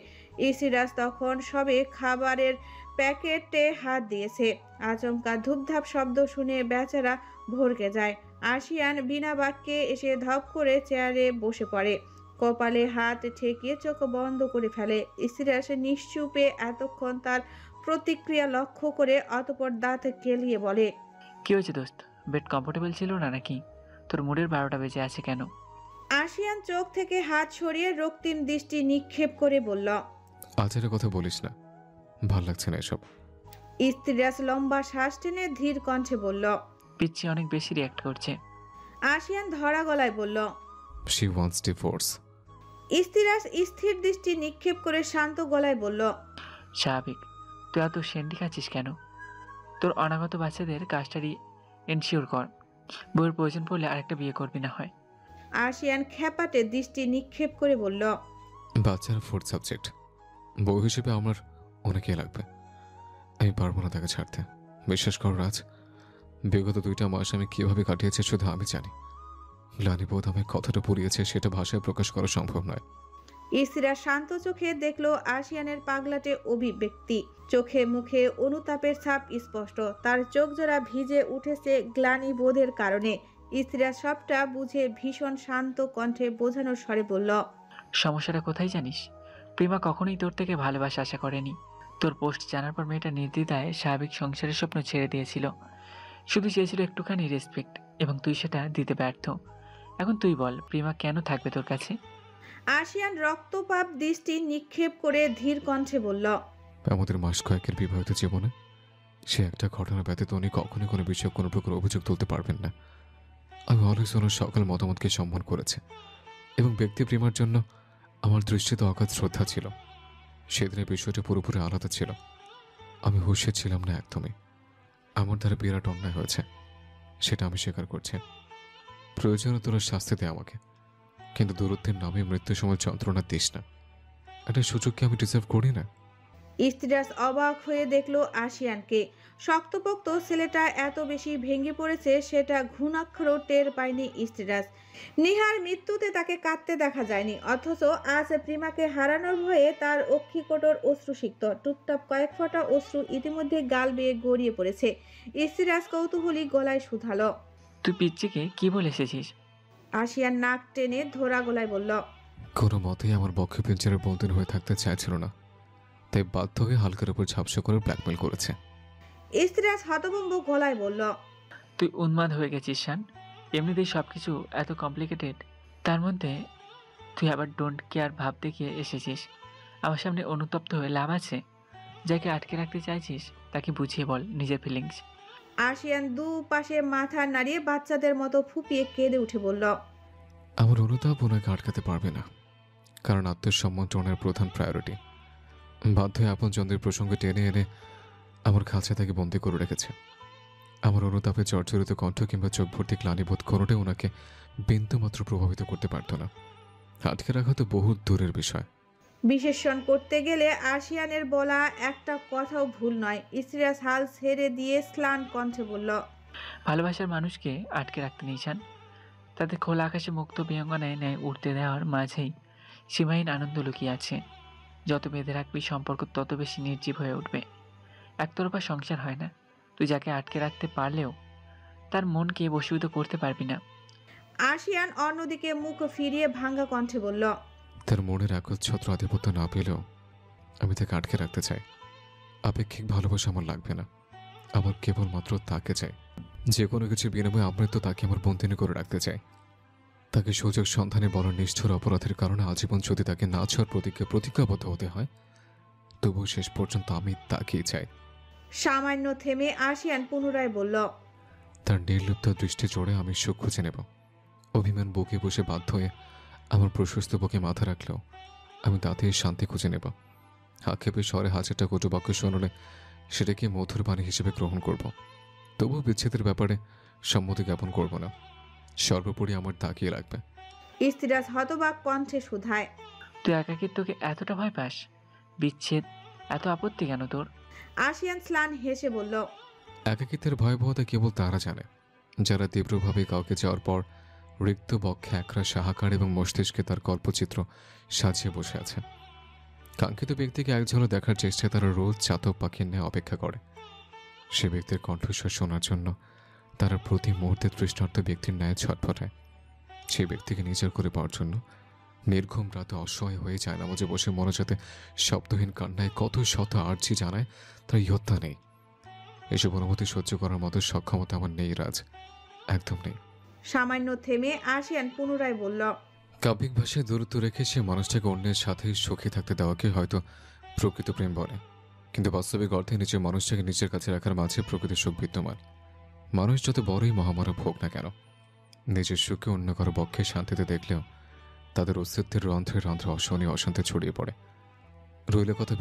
ইস্তিরাজ তখন সবে খাবারের প্যাকেটে হাত দিয়েছে। আচমকা ধূপধাপ শব্দ শুনে বেচারা ভড়কে যায়। আশিয়ান বিনা বাক্যে এসে ধপ করে চেয়ারে বসে পড়ে। কপালে হাত ঠেকিয়ে চোখ বন্ধ করে ফেলে। ইস্তিরাজ নিশ্চুপে এতক্ষণ তার প্রতিক্রিয়া লক্ষ্য করে অতঃপর দাঁত কেলিয়ে বলে। কি হয়েছে দোস্ত? বেড কমফোর্টেবল ছিল না নাকি? তোর মুডের 12টা বেজে আছে কেন? আশিয়ান চোখ থেকে হাত সরিয়ে রক্তিম দৃষ্টি নিক্ষেপ করে বলল। আচারের কথা বলিস না, ভাল লাগছে না এসব। ইস্তিরাজ লম্বা শ্বাস টেনে ধীর কণ্ঠে বলল। পিচ্ছি অনেক বেশি রিয়াক্ট করছে। আশিয়ান ধরা গলায় বলল। She wants divorce. ইস্তিরাজ স্থির দৃষ্টি নিক্ষেপ করে শান্ত গলায় বলল। স্বাভাবিক। তুই এত সেন্ডি খাচ্ছিস কেন? তোর অনাগত বাচ্চাদের কাস্টাডি এনশিওর কর বউয়ের প্রয়োজন পড়লে আরেকটা বিয়ে করবি না হয়। আশিয়ান খ্যাপাটে দৃষ্টি নিক্ষেপ করে বলল, বাচ্চারা ফোর্থ সাবজেক্ট, বউ হিসেবে আমার অনেকেই লাগবে। আমি পারবো না তাকে ছাড়তে। বিশ্বাস কর রাজ, বিগত 2টা মাস আমি কিভাবে কাটিয়েছি শুধু আমি জানি। গ্লানিবোধ আমায় কতটা পুড়িয়েছে সেটা ভাষায় প্রকাশ করা সম্ভব নয়। ইসিরা শান্ত চোখে দেখলো আশিয়ানের পাগলাটে অভিব্যক্তি। চোখে মুখে অনুতাপের ছাপ স্পষ্ট। তার চোখ জোড়া ভিজে উঠেছে গ্লানি বোধের কারণে। ইসিরা সবটা বুঝে ভীষণ শান্ত কণ্ঠে বোঝানোর স্বরে বলল, সমস্যাটা কোথায় জানিস? প্রিমা কখনোই তোর থেকে ভালোবাসা আশা করেনি। তোর পোস্ট জানার পর মেয়েটা নির্দ্বিধায় স্বাভাবিক সংসারের স্বপ্ন ছেড়ে দিয়েছিল। শুধু চেয়েছিল একটুখানি রেসপেক্ট, এবং তুই সেটা দিতে ব্যর্থ। এখন তুই বল, প্রিমা কেন থাকবে তোর কাছে? আশিয়ান রক্তপাত দৃষ্টি নিক্ষেপ করে ধীর কণ্ঠে বলল, আমাদের মাস কয়েকের বিবাহিত জীবনে সে একটা ঘটনা ব্যতীত উনি কখনোই কোনো বিষয়ে কোনো প্রকার অভিযোগ তুলতে পারবেন না। আমি অলওয়েজ ওনার সকল মতামতকে সম্মান করেছি এবং ব্যক্তি প্রেমার জন্য আমার দৃষ্টিতে অগাধ শ্রদ্ধা ছিল। সেদিনের বিষয়টা পুরোপুরি আলাদা ছিল। আমি হুঁশিয়ার ছিলাম না একদমই। আমার দ্বারা বিরাট অন্যায় হয়েছে, সেটা আমি স্বীকার করছি। প্রয়োজনে তোরা শাস্তি দেয় আমাকে, কিন্তু দূরত্বের নামে মৃত্যুর সময় যন্ত্রণা দিস না। একটা সুযোগ কি আমি ডিজার্ভ করি না? ইস্তিরাজ অবাক হয়ে দেখলো আশিয়ানকে। শক্তপোক্ত ছেলেটা এত বেশি ভেঙে পড়েছে সেটা ঘুণাক্ষরও টের পায়নি ইস্তিরাজ। নিহার মৃত্যুতে তাকে কাঁদতে দেখা যায়নি, অথচ আজ প্রিমাকে হারানোর ভয়ে তার অক্ষিকোটর অশ্রুসিক্ত। টুপটাপ কয়েক ফোঁটা অশ্রু ইতিমধ্যে গাল বেয়ে গড়িয়ে পড়েছে। ইস্তিরাজ কৌতূহলী গলায় শুধালো, তুই পিচ্চিকে কি বলে এসেছিস? আশিয়ান নাক টেনে ধরা গলায় বলল, কোনো মতেই আমার বক্ষে পিঞ্জারের বন্দিন হয়ে থাকতে চাইছিল না, তাই বাধ্য হয়ে হালকার উপর ঝাপসা করে ব্ল্যাকমেল করেছে। ইস্তিরাজ হতভম্ব গলায় বলল, তুই উন্মাদ হয়ে গেছিস শান। এমনিতেই সব কিছু এত কমপ্লিকেটেড, তার মধ্যে তুই আবার ডোন্ট কেয়ার ভাব দেখিয়ে এসেছিস। আমার সামনে অনুতপ্ত হয়ে লাভ আছে? যাকে আটকে রাখতে চাইছিস তাকে বুঝিয়ে বল নিজের ফিলিংস। আশিয়ান দুপাশে মাথা নাড়িয়ে বাচ্চাদের মতো ফুপিয়ে কেঁদে উঠে বলল, আমার অনুতাপ ওনাকে আটকাতে পারবে না, কারণ আত্মসম্মানটা ওনার প্রধান প্রায়োরিটি। বাধ্য হয়ে আপনজনদের প্রসঙ্গে টেনে এনে আমার খাঁচা তাকে বন্দি করে রেখেছে। আমার অনুতাপে জর্জরিত কণ্ঠ কিংবা চোখ ভর্তি গ্লানিবোধ কোনোটাই ওনাকে বিন্দুমাত্র প্রভাবিত করতে পারত না। আটকে রাখা তো বহু দূরের বিষয়। বিশেষণ করতে গেলে আশিয়ানের বলা একটা কথাও ভুল নয়। ইসিরাজ হাল ছেড়ে দিয়ে স্লান কণ্ঠে বলল, ভালোবাসার মানুষকে আটকে রাখতে নেই শান। তাদের খোলা আকাশে মুক্ত বিহঙ্গনায় ন্যায় উঠতে দেওয়ার মাঝেই সীমাহীন আনন্দ লুকিয়ে আছে। যত বেঁধে রাখবি সম্পর্ক তত বেশি নির্জীব হয়ে উঠবে। একতরফা সংসার হয় না। তুই যাকে আটকে রাখতে পারলেও তার মনকে বশীভূত করতে পারবি না। আশিয়ান অন্যদিকে মুখ ফিরিয়ে ভাঙ্গা কণ্ঠে বলল, তার মনের একচ্ছত্র আধিপত্য না পেলেও আমি তাকে আটকে রাখতে চাই। আপেক্ষিক ভালোবাসা আমার লাগবে না, আমার কেবলমাত্র তাকে চাই। যে কোনো কিছু বিনিময়ে আমৃত্যু তাকে আমার বন্দিনী করে রাখতে চাই। তাকে সুযোগ সন্ধানে বড় নিষ্ঠুর অপরাধের কারণে আজীবন যদি তাকে না ছোঁয়ার প্রতিজ্ঞাবদ্ধ হতে হয়, তবুও শেষ পর্যন্ত আমি তাকেই চাই। সামান্য থেমে আশিয়ান পুনরায় বলল, তার নির্লিপ্ত দৃষ্টি জোড়ে আমি সুখ খুঁজে নেব। অভিমান বুকে বসে বাধ্য হয়ে আমার প্রশস্ত বুকে মাথা রাখলেও আমি তাতে শান্তি খুঁজে নেব। আক্ষেপে স্বরে হাজারটা কটু বাক্য শুনলে সেটাকে মধুর বাণী হিসেবে গ্রহণ করব। তবুও বিচ্ছেদের ব্যাপারে সম্মতি জ্ঞাপন করব না। সর্বোপরি আমার তাকিয়ে রাখবে। ইস্তিরাজ হতবাক কণ্ঠে শুধায়, তুই একাকিত্বকে এতটা ভয় পাস? বিচ্ছেদ এত আপত্তি কেন তোর? আশিয়ান স্লান হেসে বলল, একাকিত্বের ভয়াবহতা কেবল তারা জানে যারা তীব্রভাবে কাউকে যাওয়ার পর রিক্ত বক্ষে একরা সাহাকার এবং মস্তিষ্কে তার কল্পচিত্র সাজিয়ে বসে আছে। কাঙ্ক্ষিত ব্যক্তিকে একজনে দেখার চেষ্টায় তারা রোজ চাতক পাখির ন্যায় অপেক্ষা করে। সে ব্যক্তির কণ্ঠস্বর শোনার জন্য তারা প্রতি মুহূর্তে তৃষ্ণার্ত ব্যক্তির ন্যায় ছটফটায়। সে ব্যক্তিকে নিজের করে পাওয়ার জন্য নির্ঘুম রাতে অসহায় হয়ে যায় নামাজে বসে মনোজাতে শব্দহীন কান্নায় কত শত আর্জি জানায় তার ইহত্যা নেই। এসব অনুভূতি সহ্য করার মতো সক্ষমতা আমার নেই রাজ, একদম নেই। সামান্য থেমে আশিয়ান পুনরায় বলল, কাব্যিক ভাষায় দূরত্ব রেখে সে মানুষটাকে অন্যের সাথে সুখী থাকতে দেওয়াকে হয়তো প্রকৃত প্রেম বলে, কিন্তু বাস্তবিক অর্থে নিজের মানুষটাকে নিজের কাছে রাখার মাঝে প্রকৃত সুখ বিদ্যমান। মানুষ যত বড়ই মহামারক হোক না কেন, নিজের সুখকে অন্য কারো পক্ষে শান্তিতে দেখলেও তাদের অস্তিত্বের রন্ধ্রে রন্ধ্রে অসহনীয় অশান্তি ছড়িয়ে পড়ে। রইল কথা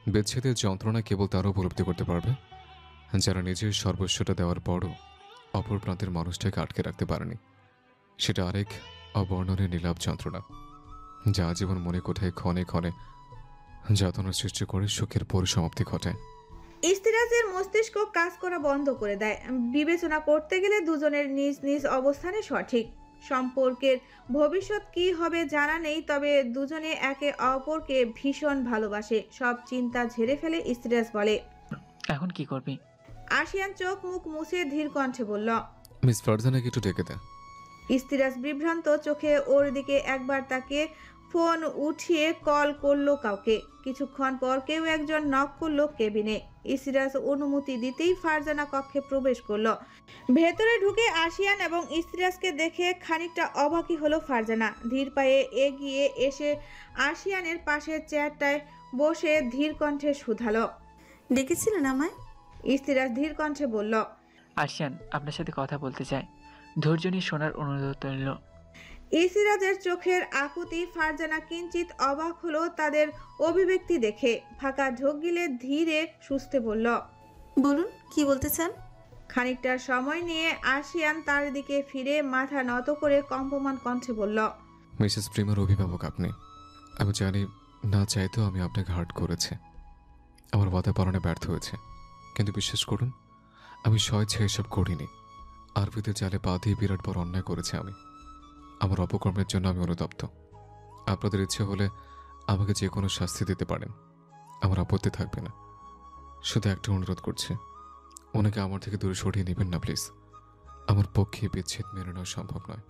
বিচ্ছেদের যন্ত্রণা কেবল তারা উপলব্ধি করতে পারবে যারা নিজের সর্বস্বটা দেওয়ার পরও অপর প্রান্তের মানুষটাকে আটকে রাখতে পারেনি। সেটা আরেক অবর্ণনীয় নীলাভ যন্ত্রণা, যা আজীবন মনে কোঠায় ক্ষণে ক্ষণে যাতনার সৃষ্টি করে সুখের পরিসমাপ্তি ঘটায়। ইস্তিরাজের মস্তিষ্ক কাজ করা বন্ধ করে দেয়। বিবেচনা করতে গেলে দুজনের নিজ নিজ অবস্থানে সঠিক। সম্পর্কের ভবিষ্যৎ কি হবে জানা নেই, তবে দুজনে একে অপরকে ভীষণ ভালোবাসে। সব চিন্তা ঝেড়ে ফেলে ইস্তিরাজ বলে, এখন কি করবি? আশিয়ান চোখ মুখ মুছে ধীর কণ্ঠে বলল। মিস ফারজানাকে একটু ডেকে দে। ইস্তিরাজ বিভ্রান্ত চোখে ওর দিকে একবার তাকে ফোন উঠিয়ে কল করলো কাউকে। কিছুক্ষণ পর কেউ একজন নক করলো কেবিনে। ইস্তিরাজ অনুমতি দিতেই ফারজানা কক্ষে প্রবেশ করলো। ভেতরে ঢুকে আশিয়ান এবং ইস্তিরাজকে দেখে খানিকটা অবাকই হলো ফারজানা। ধীর পায়ে এগিয়ে এসে আশিয়ানের পাশের চেয়ারটায় বসে ধীর কণ্ঠে শুধালো। ডেকেছিলেন আমায়? ইস্তিরাজ ধীর কণ্ঠে বলল। আরশিয়ান আপনার সাথে কথা বলতে চায়। ধৈর্য নিয়ে শোনার অনুরোধ রইল। ইসিরাজের চোখের আকুতি ফারজানা কিঞ্চিত অবাক হলো তাদের অভিব্যক্তি দেখে। ফাঁকা ঢোক গিলে ধীরে সুস্থে বলল, বলুন, কি বলতে চান? খানিকটা সময় নিয়ে আশিয়ান তার দিকে ফিরে মাথা নত করে কম্পমান কণ্ঠে বলল, মিসেস প্রিমার অভিভাবক আপনি। আমি জানি না চাইতেও আমি আপনাকে হার্ট করেছে, আমার কথা পালনে ব্যর্থ হয়েছে। কিন্তু বিশ্বাস করুন, আমি স্বেচ্ছায় এসব করিনি। আরবিতে জালে পা দিয়ে বিরাট বড় অন্যায় করেছে আমি। আমার অপকর্মের জন্য আমি অনুতপ্ত। আপনাদের ইচ্ছে হলে আমাকে যে কোনো শাস্তি দিতে পারেন, আমার আপত্তি থাকবে না। শুধু একটা অনুরোধ করছি, ওনাকে আমার থেকে দূরে সরিয়ে নেবেন না প্লিজ। আমার পক্ষে বিচ্ছেদ মেনে নেওয়া সম্ভব নয়।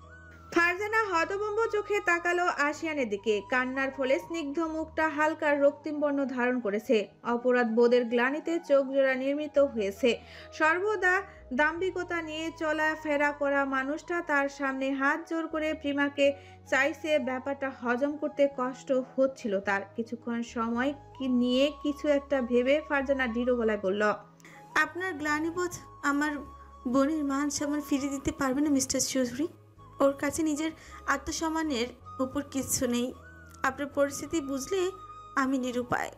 ফারজানা হতভম্ব চোখে তাকালো আশিয়ানের দিকে। কান্নার ফলে স্নিগ্ধ মুখটা হালকা রক্তিম বর্ণ ধারণ করেছে। অপরাধ বোধের গ্লানিতে চোখ জোড়া নির্মিত হয়েছে। সর্বদা দাম্ভিকতা নিয়ে চলাফেরা করা মানুষটা তার সামনে হাত জোর করে প্রিমাকে চাইছে। ব্যাপারটা হজম করতে কষ্ট হচ্ছিল তার। কিছুক্ষণ সময় নিয়ে কিছু একটা ভেবে ফারজানা দৃঢ় গলায় বলল, আপনার গ্লানিবোধ আমার বোনের মান সম্মান ফিরিয়ে দিতে পারবে না মিস্টার চৌধুরী। ওর কাছে নিজের আত্মসম্মানের উপর কিছু নেই। আপনার পরিস্থিতি বুঝলে আমি নিরুপায়।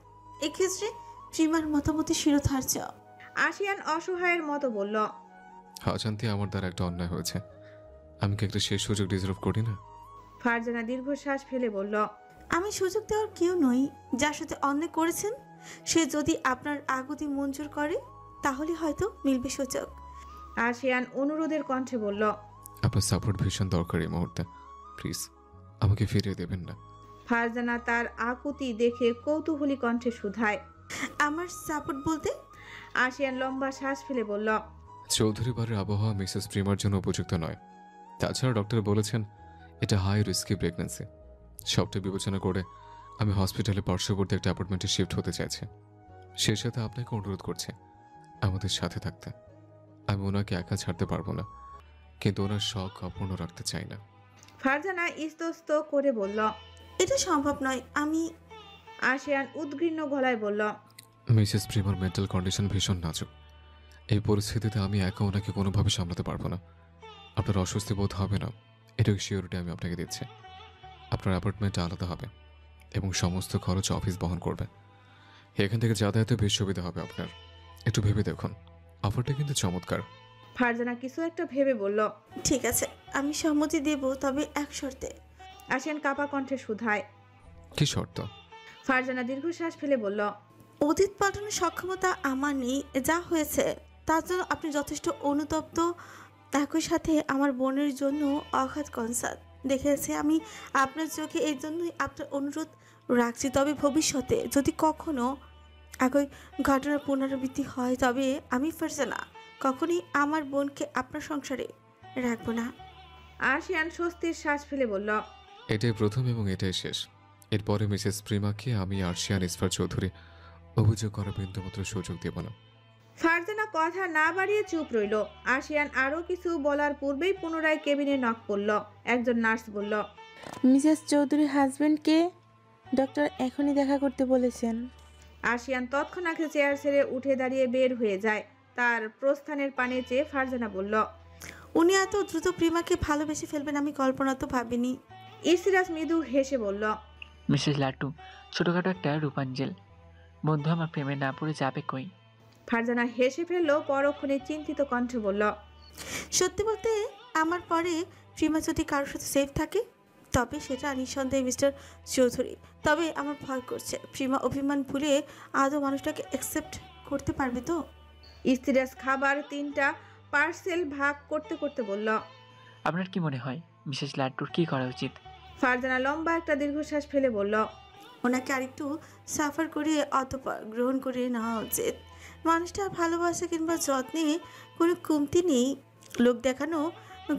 এক্ষেত্রে প্রিমার মতামতই শিরোধার্য। আশিয়ান অসহায়ের মতো বলল, অজান্তে আমার দ্বারা একটা অন্যায় হয়েছে। আমি কি একটা শেষ সুযোগ ডিজার্ভ করি না? ফারজানা দীর্ঘশ্বাস ফেলে বলল, আমি সুযোগ দেওয়ার কেউ নই। যার সাথে অন্যায় করেছেন সে যদি আপনার আগুতি মঞ্জুর করে তাহলে হয়তো মিলবে সুযোগ। আশিয়ান অনুরোধের কণ্ঠে বলল, আপনার সাপোর্ট ভীষণ দরকার এই মুহূর্তে। প্লিজ আমাকে ফিরিয়ে দেবেন না। ফারজানা তার আকুতি দেখে কৌতূহলী কণ্ঠে শুধায়, আমার সাপোর্ট বলতে? আশিয়ান লম্বা শ্বাস ফেলে বলল, চৌধুরী বাড়ির আবহাওয়া মিসেস প্রিমার জন্য উপযুক্ত নয়। তাছাড়া ডক্টর বলেছেন এটা হাই রিস্কি প্রেগন্যান্সি। সবটা বিবেচনা করে আমি হসপিটালে পার্শ্ববর্তী একটা অ্যাপার্টমেন্টে শিফট হতে চাইছি। সেই সাথে আপনাকে অনুরোধ করছে আমাদের সাথে থাকতে। আমি ওনাকে একা ছাড়তে পারবো না, কিন্তু ওনার শখ অপূর্ণ রাখতে চাই না। ফারজানা ইস্তস্ত করে বলল, এটা সম্ভব নয়। আমি আশিয়ান উদ্ঘৃণ্য গলায় বলল, মিসেস প্রিমার মেন্টাল কন্ডিশন ভীষণ নাজুক। এই পরিস্থিতিতে আমি একা ওনাকে কোনোভাবে সামলাতে পারবো না। আপনার অস্বস্তি বোধ হবে না, এটুকু সিওরিটি আমি আপনাকে দিচ্ছি। আপনার অ্যাপার্টমেন্টটা আলাদা হবে এবং সমস্ত খরচ অফিস বহন করবে। এখান থেকে যাতায়াতে বেশ সুবিধা হবে আপনার। একটু ভেবে দেখুন, অফারটা কিন্তু চমৎকার। ফারজানা কিছু একটা ভেবে বলল, ঠিক আছে, আমি সম্মতি দেব, তবে এক শর্তে। আশিয়ান কাপা কণ্ঠে শুধায়। কি শর্ত? ফারজানা দীর্ঘশ্বাস ফেলে বলল, অতীত পাল্টানোর সক্ষমতা আমার নেই। যা হয়েছে তার জন্য আপনি যথেষ্ট অনুতপ্ত। একই সাথে আমার বোনের জন্য অগাধ কনসার্ন দেখেছে আমি আপনার চোখে। এই জন্যই আপনার অনুরোধ রাখছি। তবে ভবিষ্যতে যদি কখনো একই ঘটনার পুনরাবৃত্তি হয় তবে আমি ফারজানা কখনোই আমার বোনকে আপনার সংসারে রাখবো না। আশিয়ান স্বস্তির শ্বাস ফেলে বলল, এটাই প্রথম এবং এটাই শেষ। এরপরে মিসেস প্রিমাকে আমি আরশিয়ান ইসফার চৌধুরী অভিযোগ করার বিন্দুমাত্র সুযোগ দেব না। ফারজানা কথা না বাড়িয়ে চুপ রইল। আশিয়ান আরো কিছু বলার পূর্বেই পুনরায় কেবিনে নক করল। একজন নার্স বলল, মিসেস চৌধুরীর হাজবেন্ডকে ডক্টর এখনই দেখা করতে বলেছেন। আশিয়ান তৎক্ষণাৎ চেয়ার ছেড়ে উঠে দাঁড়িয়ে বের হয়ে যায়। তার প্রস্থানের পানে চেয়ে ফারজানা বলল, উনি এত দ্রুত প্রিমাকে ভালোবেসে ফেলবেন আমি কল্পনা তো ভাবিনি। ইসিরাজ মৃদু হেসে বলল, মিসেস লাট্টু ছোটখাটো একটা রূপাঞ্জেল বন্ধু আমার প্রেমে না পড়ে যাবে কই? ফারজানা হেসে ফেলল। পরক্ষণে চিন্তিত কণ্ঠে বলল, সত্যি বলতে আমার পরে প্রিমা যদি কারোর সাথে সেফ থাকে তবে সেটা নিঃসন্দেহে মিস্টার চৌধুরী। তবে আমার ভয় করছে প্রিমা অভিমান ভুলে আদৌ মানুষটাকে অ্যাকসেপ্ট করতে পারবে তো। ইস্তিরাজ খাবার 3টা পার্সেল ভাগ করতে করতে বলল। আপনার কি মনে হয় মিসেস লাড্ডুর কি করা উচিত? ফারজানা লম্বা একটা দীর্ঘশ্বাস ফেলে বলল। ওনাকে আরেকটু সাফার করে অতঃপর গ্রহণ করে নেওয়া উচিত। মানুষটা ভালোবাসা কিংবা যত্নে কোনো কমতি নেই, লোক দেখানো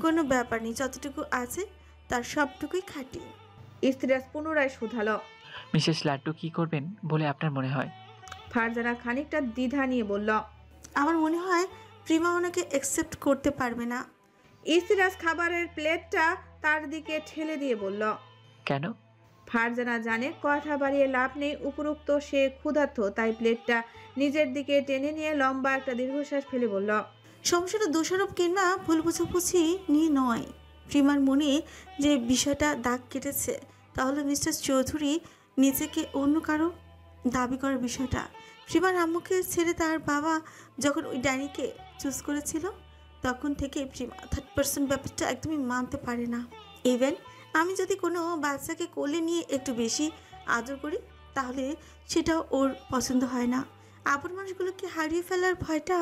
কোনো ব্যাপার নেই, যতটুকু আছে তার সবটুকুই খাঁটি। ইস্তিরাজ পুনরায় শুধালো। মিসেস লাড্ডু কি করবেন বলে আপনার মনে হয়? ফারজানা খানিকটা দ্বিধা নিয়ে বলল। আমার মনে হয় প্রিমা ওনাকে অ্যাকসেপ্ট করতে পারবে না। ইস্তিরাজ খাবারের প্লেটটা তার দিকে ঠেলে দিয়ে বলল। কেন? ফারজানা জানে কথা বাড়িয়ে লাভ নেই, উপরোক্ত সে ক্ষুধার্ত, তাই প্লেটটা নিজের দিকে টেনে নিয়ে লম্বা একটা দীর্ঘশ্বাস ফেলে বলল। সমস্যাটা দোষারোপ কিংবা ভুল বুঝাবুঝি নিয়ে নয়। প্রিমার মনে যে বিষয়টা দাগ কেটেছে তাহলে মিস্টার চৌধুরী নিজেকে অন্য কারো দাবি করার বিষয়টা। প্রিমার আম্মুকে ছেড়ে তার বাবা যখন ওই ডাইনিকে চুজ করেছিল তখন থেকে প্রিমা 30% ব্যাপারটা একদমই মানতে পারে না। ইভেন আমি যদি কোনো বাচ্চাকে কোলে নিয়ে একটু বেশি আদর করি তাহলে সেটাও ওর পছন্দ হয় না। আপন মানুষগুলোকে হারিয়ে ফেলার ভয়টা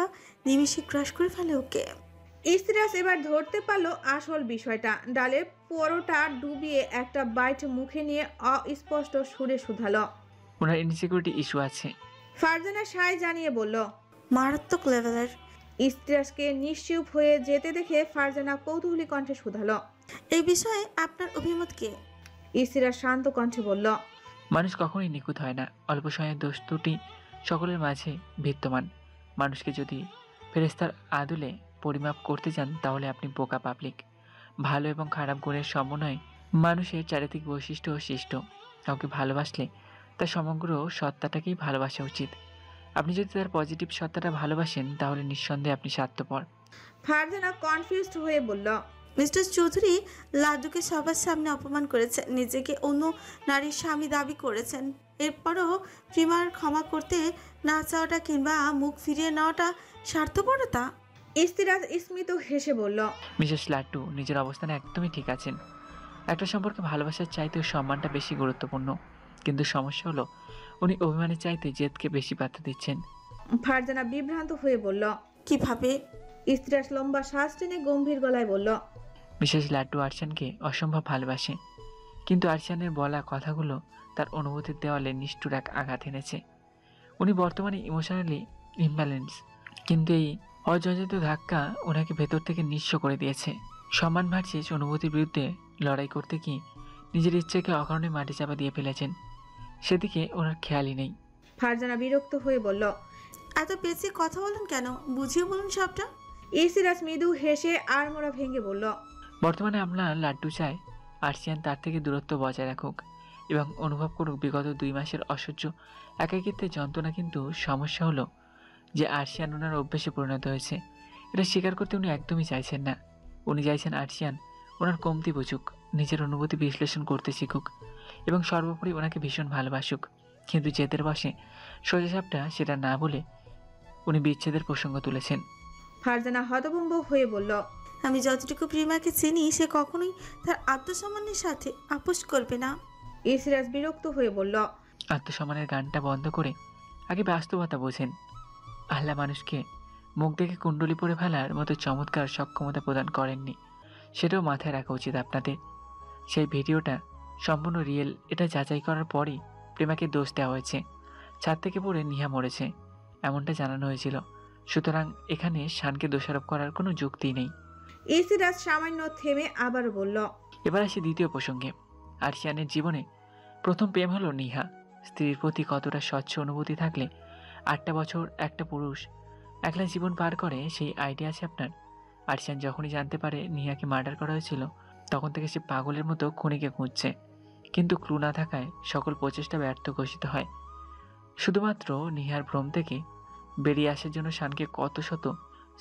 নিমেষে ক্রাশ করে ফেলে ওকে। ইস্তিরাজ এবার ধরতে পারলো আসল বিষয়টা। ডালের পরোটা ডুবিয়ে একটা বাইট মুখে নিয়ে অস্পষ্ট সুরে শুধালো। ওনার ইনসিকিউরিটি ইস্যু আছে। ফারজানা সায় জানিয়ে বলল। মারাত্মক লেভেলের। ইস্তিরাজকে নিশ্চুপ হয়ে যেতে দেখে ফারজানা কৌতূহলী কণ্ঠে শুধালো। এই বিষয়ে আপনার অভিমত কি? ইস্তিরাজ শান্ত কণ্ঠে বলল। মানুষ কখনোই নিখুঁত হয় না, অল্প সময়ের দোষ ত্রুটি সকলের মাঝে বিদ্যমান। মানুষকে যদি ফেরেস্তার আদলে পরিমাপ করতে চান তাহলে আপনি বোকা পাবলিক। ভালো এবং খারাপ গুণের সমন্বয় মানুষের চারিত্রিক বৈশিষ্ট্য ও সৃষ্ট। কাউকে ভালোবাসলে তার সমগ্র সত্তাটাকেই ভালোবাসা উচিত। আপনি যদি তার পজিটিভ সত্তাটা ভালোবাসেন তাহলে নিঃসন্দেহে আপনি স্বার্থপর। ফারজানা কনফিউজড হয়ে বলল। মিস্টার চৌধুরী লাড্ডুকে সবার সামনে অপমান করেছেন, নিজেকে অন্য নারীর স্বামী দাবি করেছেন, এরপরও প্রিমার ক্ষমা করতে না চাওয়াটা কিংবা মুখ ফিরিয়ে নেওয়াটা স্বার্থপরতা। ইস্তিরাজ স্মিত হেসে বলল। মিসেস লাড্ডু নিজের অবস্থানে একদমই ঠিক আছেন। একটা সম্পর্কে ভালোবাসার চাইতেও সম্মানটা বেশি গুরুত্বপূর্ণ, কিন্তু সমস্যা হলো উনি অভিমানের চাইতে জেদকে বেশি পাত্র দিচ্ছেন। ফারজানা বিভ্রান্ত হয়ে বলল। কিভাবে? ইস্তিরাজ লম্বা শ্বাস টেনে গম্ভীর গলায় বলল। মিসেস লাড্ডু আরশানকে অসম্ভব ভালোবাসে, কিন্তু আরশানের বলা কথাগুলো তার অনুভূতির দেওয়ালে নিষ্ঠুর এক আঘাত এনেছে। উনি বর্তমানে ইমোশনালি ইমব্যালেন্স, কিন্তু এই অযাচিত ধাক্কা ওনাকে ভেতর থেকে নিঃস্ব করে দিয়েছে। সম্মান ভার্সেস অনুভূতির বিরুদ্ধে লড়াই করতে গিয়ে নিজের ইচ্ছাকে অকারণে মাটি চাপা দিয়ে ফেলেছেন, সেদিকে ওনার খেয়ালই নেই। ফারজানা বিরক্ত হয়ে বলল। এত পেঁচিয়ে কথা বলেন কেন? বুঝিয়ে বলুন সবটা। ইস্তিরাজ মৃদু হেসে আড়মোড়া ভেঙে বলল। বর্তমানে আমরা লাড্ডু চাই আরশিয়ান তার থেকে দূরত্ব বজায় রাখুক এবং অনুভব করুক বিগত 2 মাসের অসহ্য একাকিত্বের যন্ত্রণা। কিন্তু সমস্যা হলো যে আরশিয়ান ওনার অভ্যেসে পরিণত হয়েছে। এটা স্বীকার করতে উনি একদমই চাইছেন না। উনি চাইছেন আরশিয়ান ওনার কমতি বুঝুক, নিজের অনুভূতি বিশ্লেষণ করতে শিখুক এবং সর্বোপরি ওনাকে ভীষণ ভালোবাসুক। কিন্তু জেদের বসে সোজাসাপটা সেটা না বলে উনি বিচ্ছেদের প্রসঙ্গ তুলেছেন। ফারজানা হতভম্ব হয়ে বলল। আমি যতটুকু প্রিমাকে চিনি সে কখনোই তার আত্মসম্মানের সাথে আপোষ করবে না। ইসরাজ বিরক্ত হয়ে বলল। আত্মসম্মানের গানটা বন্ধ করে আগে বাস্তবতা বোঝেন। আল্লাহ মানুষকে মুখ দেখে কুণ্ডলি পরে ফেলার মতো চমৎকার সক্ষমতা প্রদান করেননি, সেটাও মাথায় রাখা উচিত আপনাদের। সেই ভিডিওটা সম্পূর্ণ রিয়েল, এটা যাচাই করার পরই প্রেমাকে দোষ দেওয়া হয়েছে। ছাদ থেকে পড়ে নিহা মরেছে এমনটা জানানো হয়েছিল। সুতরাং এখানে শানকে দোষারোপ করার কোনো যুক্তি নেই। ইসরাজ সামান্য থেমে আবার বলল। এবার আসি দ্বিতীয় প্রসঙ্গে। আরশিয়ানের জীবনে প্রথম প্রেম হলো নিহা। স্ত্রীর প্রতি কতটা স্বচ্ছ অনুভূতি থাকলে 8টা বছর একটা পুরুষ একলা জীবন পার করে সেই আইডিয়া আছে আপনার? আরশিয়ান যখনই জানতে পারে নিহাকে মার্ডার করা হয়েছিল তখন থেকে সে পাগলের মতো খুনিকে খুঁজছে, কিন্তু ক্লু না থাকায় সকল প্রচেষ্টা ব্যর্থ ঘোষিত হয়। শুধুমাত্র নিহার ভ্রম থেকে বেরিয়ে আসার জন্য শানকে কত শত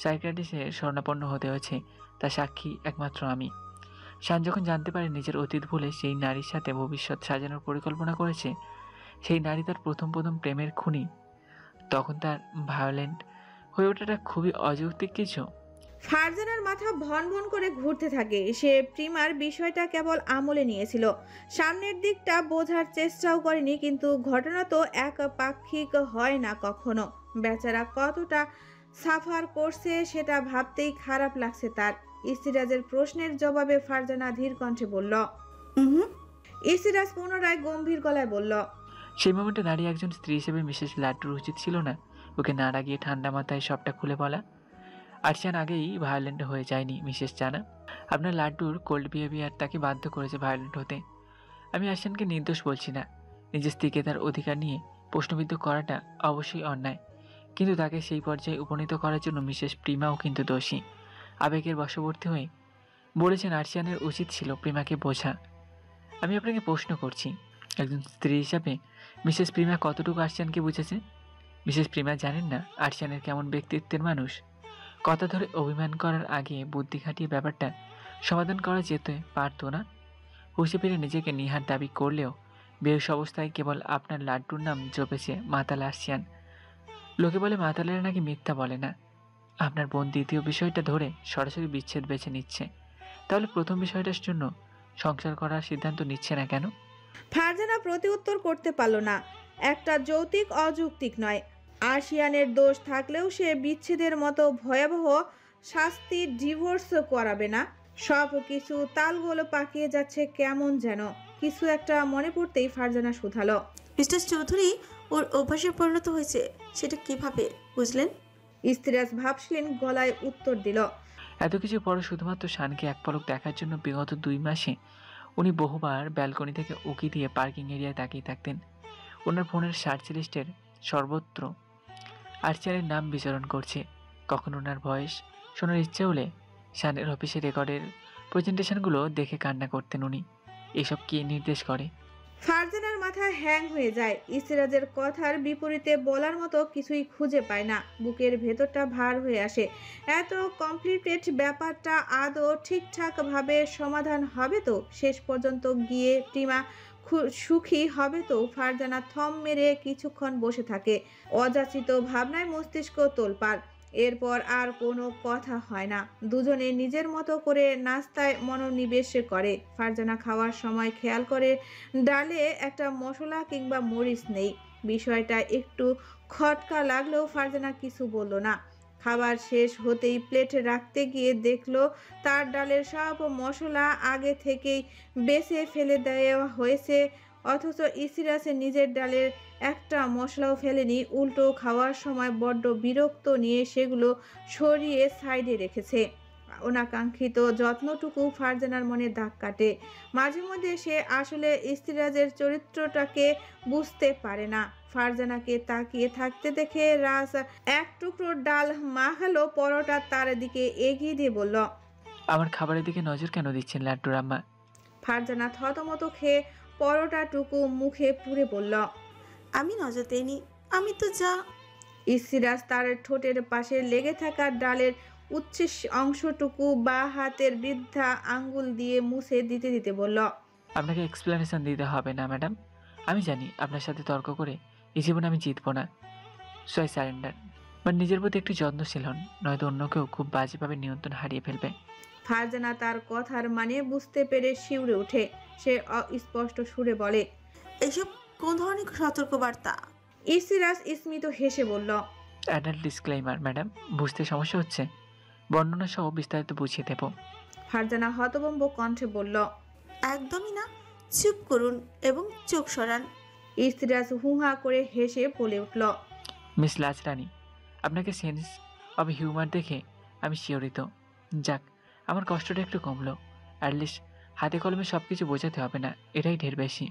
সাইকিয়াট্রিস্টের শরণাপন্ন হতে হয়েছে তা সাক্ষী একমাত্র আমি। শান যখন জানতে পারে নিজের অতীত ভুলে সেই নারীর সাথে ভবিষ্যৎ সাজানোর পরিকল্পনা করেছে, সেই নারী তার প্রথম প্রেমের খুনি, তখন তার ভায়োলেন্ট হয়ে ওঠাটা খুবই অযৌক্তিক কিছু। ফারজানার মাথা ভন ভন করে ঘুরতে থাকে। সে প্রিমার বিষয়টা কেবল আমলে নিয়েছিল, সামনের দিকটা বোঝার চেষ্টাও করেনি। কিন্তু ঘটনা তো একপাক্ষিক হয় না কখনো। বেচারা কতটা সাফার করছে সেটা ভাবতেই খারাপ লাগছে তার। ইসিরাজের প্রশ্নের জবাবে ফারজানা ধীর কণ্ঠে বলল। হুম। ইসিরাজ পুনরায় গম্ভীর গলায় বলল। সেই মোমেন্টে দাঁড়িয়ে একজন স্ত্রী হিসেবে মিসেস লাড্ডুর উচিত ছিল না ওকে না রাগিয়ে ঠান্ডা মাথায় সবটা খুলে বলা? আরশিয়ান আগেই ভায়োলেন্ট হয়ে যায়নি মিসেস জানা। আপনার লাড্ডুর কোল্ড বিহেভিয়ার তাকে বাধ্য করেছে ভায়োলেন্ট হতে। আমি আরশিয়ানকে নির্দোষ বলছি না। নিজের স্ত্রীকে তার অধিকার নিয়ে প্রশ্নবিদ্ধ করাটা অবশ্যই অন্যায়, কিন্তু তাকে সেই পর্যায়ে উপনীত করার জন্য মিসেস প্রিমাও কিন্তু দোষী। আবেগের বশবর্তী হয়ে বলেছেন আরশিয়ানের উচিত ছিল প্রিমাকে বোঝা। আমি আপনাকে প্রশ্ন করছি, একজন স্ত্রী হিসাবে মিসেস প্রিমা কতটুকু আরশিয়ানকে বুঝেছে? মিসেস প্রিমা জানেন না আরশিয়ানের কেমন ব্যক্তিত্বের মানুষ? কথা ধরে অভিমান করার আগে বুদ্ধি খাটিয়ে ব্যাপারটা সমাধান করা যেতে পারতো না? হুঁশে ফিরে নিজেকে নিহার দাবি করলেও বেহুশ অবস্থায় কেবল আপনার লাড্ডুর নাম জপেছে মাতাল আরশিয়ান। লোকে বলে মাতালেরা নাকি মিথ্যা বলে না। আপনার বোন দ্বিতীয় বিষয়টা ধরে সরাসরি বিচ্ছেদ বেছে নিচ্ছে, তাহলে প্রথম বিষয়টার জন্য সংসার করার সিদ্ধান্ত নিচ্ছে না কেন? ফারজানা প্রতি উত্তর করতে পারল না। একটা যৌক্তিক অযৌক্তিক নয়। আরশিয়ানের দোষ থাকলেও সে বিচ্ছেদের মতো ভয়াবহ শাস্তি ডিভোর্স করাবে না। সব কিছু তালগোলো পাকিয়ে যাচ্ছে কেমন যেন। কিছু একটা মনে পড়তেই ফারজানা শুধালো। মিস্টার চৌধুরী ওর অভ্যাসে পরিণত হয়েছে, সেটা কিভাবে বুঝলেন? ইস্তিরাজ ভাবশীল গলায় উত্তর দিল। এত কিছু পরে শুধুমাত্র শানকে এক পলক দেখার জন্য বিগত 2 মাসে উনি বহুবার ব্যালকনি থেকে উকি দিয়ে পার্কিং এরিয়ায় তাকিয়ে থাকতেন। ওনার ফোনের সার্চ লিস্টের সর্বত্র আরশিয়ানের নাম বিচরণ করছে। কখন ওনার ভয়েস শোনার ইচ্ছে হলে শানের অফিসে রেকর্ডের প্রেজেন্টেশনগুলো দেখে কান্না করতেন উনি। এসব কি নির্দেশ করে? ফারজানার মাথা হ্যাং হয়ে যায়। ইসরাজের কথার বিপরীতে বলার মতো কিছুই খুঁজে পায় না। বুকের ভেতরটা ভার হয়ে আসে। এত কমপ্লিকেটেড ব্যাপারটা আদৌ ঠিকঠাকভাবে সমাধান হবে তো? শেষ পর্যন্ত গিয়ে প্রিমা সুখী হবে তো? ফারজানা থম মেরে কিছুক্ষণ বসে থাকে। অযাচিত ভাবনায় মস্তিষ্ক তোলপাড়। এরপর আর কোনো কথা হয় না। দুজনে নিজের মতো করে নাস্তায় মনোনিবেশ করে। ফারজানা খাওয়ার সময় খেয়াল করে ডালে একটা মশলা কিংবা মরিচ নেই। বিষয়টা একটু খটকা লাগলেও ফারজানা কিছু বলল না। খাবার শেষ হতেই প্লেটে রাখতে গিয়ে দেখলো তার ডালের সব মশলা আগে থেকেই বেছে ফেলে দেওয়া হয়েছে, অথচ ইসিরাসে নিজের ডালের একটা মশলাও ফেলেনি। উল্টো খাওয়ার সময় বড্ড বিরক্ত নিয়ে সেগুলো সরিয়ে সাইডে রেখেছে। অনাকাঙ্ক্ষিত যত্নটুকু ফারজানার মনে দাগ কাটে। মাঝে মধ্যে সে আসলে ইস্তিরাজের চরিত্রটাকে বুঝতে পারে না। ফারজানাকে তাকিয়ে থাকতে দেখে রাজ এক টুকরো ডাল মাখালো পরোটা তার দিকে এগিয়ে দিয়ে বলল। আমার খাবারের দিকে নজর কেন দিচ্ছেন লাড্ডুর আম্মা? ফারজানা থতমত খেয়ে পরোটাটুকু মুখে পুরে বলল। আমি নজর দেইনি, আমি তো যা। ইসিরাজ তার ঠোঁটের পাশে লেগে থাকা ডালের উচ্ছিষ্ট অংশটুকু বা হাতের বৃদ্ধা আঙ্গুল দিয়ে মুছে দিতে দিতে বলল। আপনাকে এক্সপ্লেনেশন দিতে হবে না ম্যাডাম। আমি জানি আপনার সাথে তর্ক করে এই জীবনে আমি জিতবো না। So I surrender. বাট নিজের প্রতি একটু যত্নশীল হন, নয়তো অন্য কেউ খুব বাজেভাবে নিয়ন্ত্রণ হারিয়ে ফেলবে। ফারজানা তার কথার মানে বুঝতে পেরে শিউরে ওঠে। সে অস্পষ্ট সুরে বলে। এসব কোন ধরনের সতর্কবার্তা? ইসিরাজ স্মিত হেসে বলল। অ্যাডাল্ট ডিসক্লেইমার ম্যাডাম, বুঝতে সমস্যা হচ্ছে? বর্ণনা সহ বিস্তারিত বুঝিয়ে দেব। ফারজানা হতভম্ব কণ্ঠে বলল। একদমই না, চুপ করুন এবং চোখ সরান। ইসিরাজ হুহা করে হেসে বলে উঠল। মিস লাজরানি, আপনাকে সেন্স অব হিউমার দেখে আমি শিহরিত। যাক, আমার কষ্টটা একটু কমলো। অ্যাটলিস্ট হাতে কলমে সব কিছু বোঝাতে হবে না, এটাই ঢের বেশি।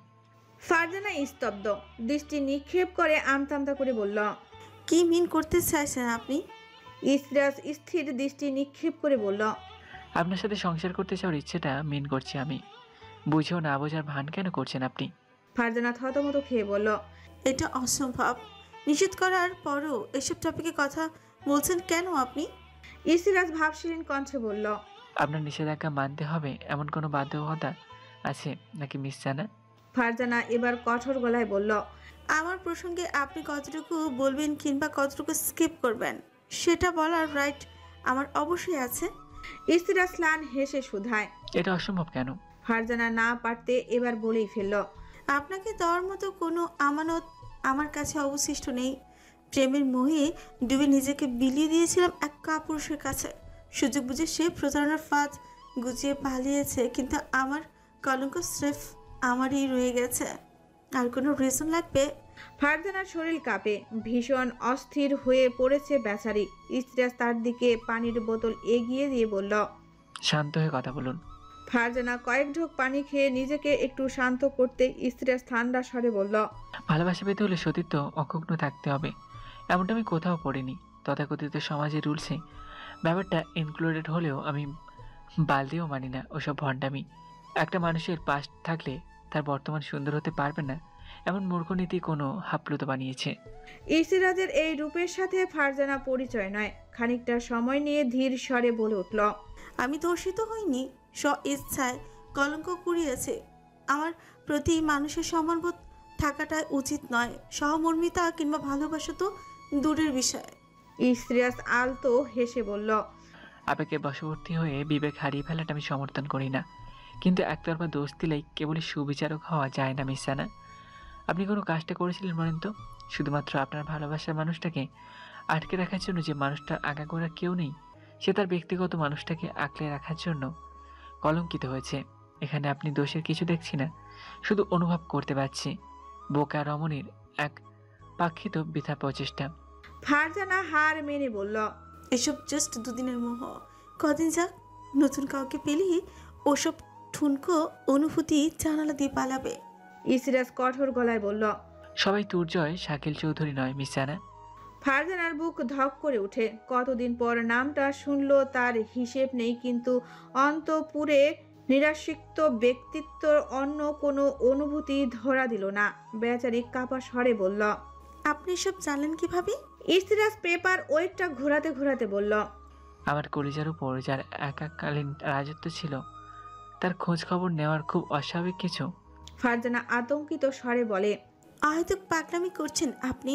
ফারজানা স্তব্ধ দৃষ্টি নিক্ষেপ করে আমতামতা করে বলল। কি মিন করতে চাইছেন আপনি? ইসরাজ স্থির দৃষ্টি নিক্ষেপ করে বলল। আপনার সাথে সংসার করতে চাওয়ার ইচ্ছেটা মিন করছি আমি। বুঝেও না বোঝার ভান কেন করছেন আপনি? ফারজানা থতমত খেয়ে বলল। এটা অসম্ভব। নিষেধ করার পরও এসব টপিকে কথা বলছেন কেন আপনি? ইসিরাজ ভাবশীল কণ্ঠে বলল। আপনার নিষেধাজ্ঞা মানতে হবে এমন কোনো বাধ্যকতা আছে নাকি মিস জানা? ফারজানা এবার কঠোর গলায় বলল। আমার প্রসঙ্গে আপনি কতটুকু বলবেন কিংবা কতটুকু স্কিপ করবেন সেটা বলার রাইট আমার অবশ্যই আছে। ইসরাজ ম্লান হেসে শুধায়। এটা অসম্ভব কেন? ফারজানা না পারতে এবার বলেই ফেলল। আপনাকে দেওয়ার মতো কোনো আমানত আমার কাছে অবশিষ্ট নেই। প্রেমের মোহে ডুবে নিজেকে বিলিয়ে দিয়েছিলাম এক কাপুরুষের কাছে। সুযোগ বুঝে সে প্রতারণার ফাঁদ গুছিয়ে পালিয়েছে, কিন্তু আমার কলঙ্ক স্রেফ আমারই রয়ে গেছে। আর কোনো রিজন লাগবে? ফারজানার শরীর কাঁপে, ভীষণ অস্থির হয়ে পড়েছে বেচারি। ইসরাজ তার দিকে পানির বোতল এগিয়ে দিয়ে বলল। শান্ত হয়ে কথা বলুন। ফারজানা কয়েক ঢোক পানি খেয়ে নিজেকে একটু শান্ত করতে ইসরাজ ঠান্ডা স্বরে বলল। ভালোবাসা পেতে হলে সতীত্ব অক্ষুণ্ণ থাকতে হবে, এমনটা আমি কোথাও পড়িনি। তথাকথিত সমাজের রুলসে ব্যাপারটা ইনক্লুডেড হলেও আমি বালতিও মানি না ওসব ভণ্ডামি। একটা মানুষের পাস্ট থাকলে তার বর্তমান সুন্দর হতে পারবে না, এমন মূর্খনীতি কোনো হাপ্লুত বানিয়েছে। ইসরাজের এই রূপের সাথে ফারজানা পরিচয় নয়। খানিকটা সময় নিয়ে ধীর স্বরে বলে উঠল। আমি ধর্ষিত হইনি, স্ব ইচ্ছায় কলঙ্ক কুড়িয়েছে। আমার প্রতি মানুষের সম্মানবোধ থাকাটা উচিত নয়। সহমর্মিতা কিংবা ভালোবাসা তো দূরের বিষয়। ইসরাজ আলতো হেসে বলল। আবেগে বশবর্তী হয়ে বিবেক হারিয়ে ফেলাটা আমি সমর্থন করি না, কিন্তু একতরফা দোষ দিলেই কেবলই সুবিচারক হওয়া যায় না মিস সানা। আপনি কোনো কাজটা করেছিলেন বলেন তো? শুধুমাত্র আপনার ভালোবাসার মানুষটাকে আটকে রাখার জন্য, যে মানুষটার আগাগোড়া কেউ নেই, সে তার ব্যক্তিগত মানুষটাকে আঁকড়ে রাখার জন্য কলঙ্কিত হয়েছে। এখানে আপনি দোষের কিছু দেখছি না, শুধু অনুভব করতে পারছি বোকা রমণীর এক পাক্ষিত বৃথা প্রচেষ্টা। ফারজানা হার মেনে বলল। এসব জাস্ট দুদিনের মোহ, কদিন যাক, নতুন কাউকে পেলেই ওসব ঠুনকো অনুভূতি জানালা দিয়ে পালাবে। ইসরাজ কঠোর গলায় বলল। সবাই দুর্জয় শাকিল চৌধুরী নয় মিস সানা। ফারজানার বুক ধক করে ওঠে। কতদিন পর নামটা শুনলো তার হিসেব নেই, কিন্তু অন্তপুরে নিরাসিক্ত ব্যক্তিত্বর অন্য কোনো অনুভূতি ধরা দিল না। বেচারি কাপা স্বরে বলল। আপনি সব জানলেন কিভাবে? ইসরাজ পেপার ওয়েটটা ঘোরাতে ঘোরাতে বলল। আমার কলিজার উপর যার একাকালীন রাজত্ব ছিল, তার খোঁজ খবর নেওয়ার খুব অস্বাভাবিক কিছু। ফারজানা আতঙ্কিত স্বরে বলে। হয়তো পাগলামি করছেন আপনি।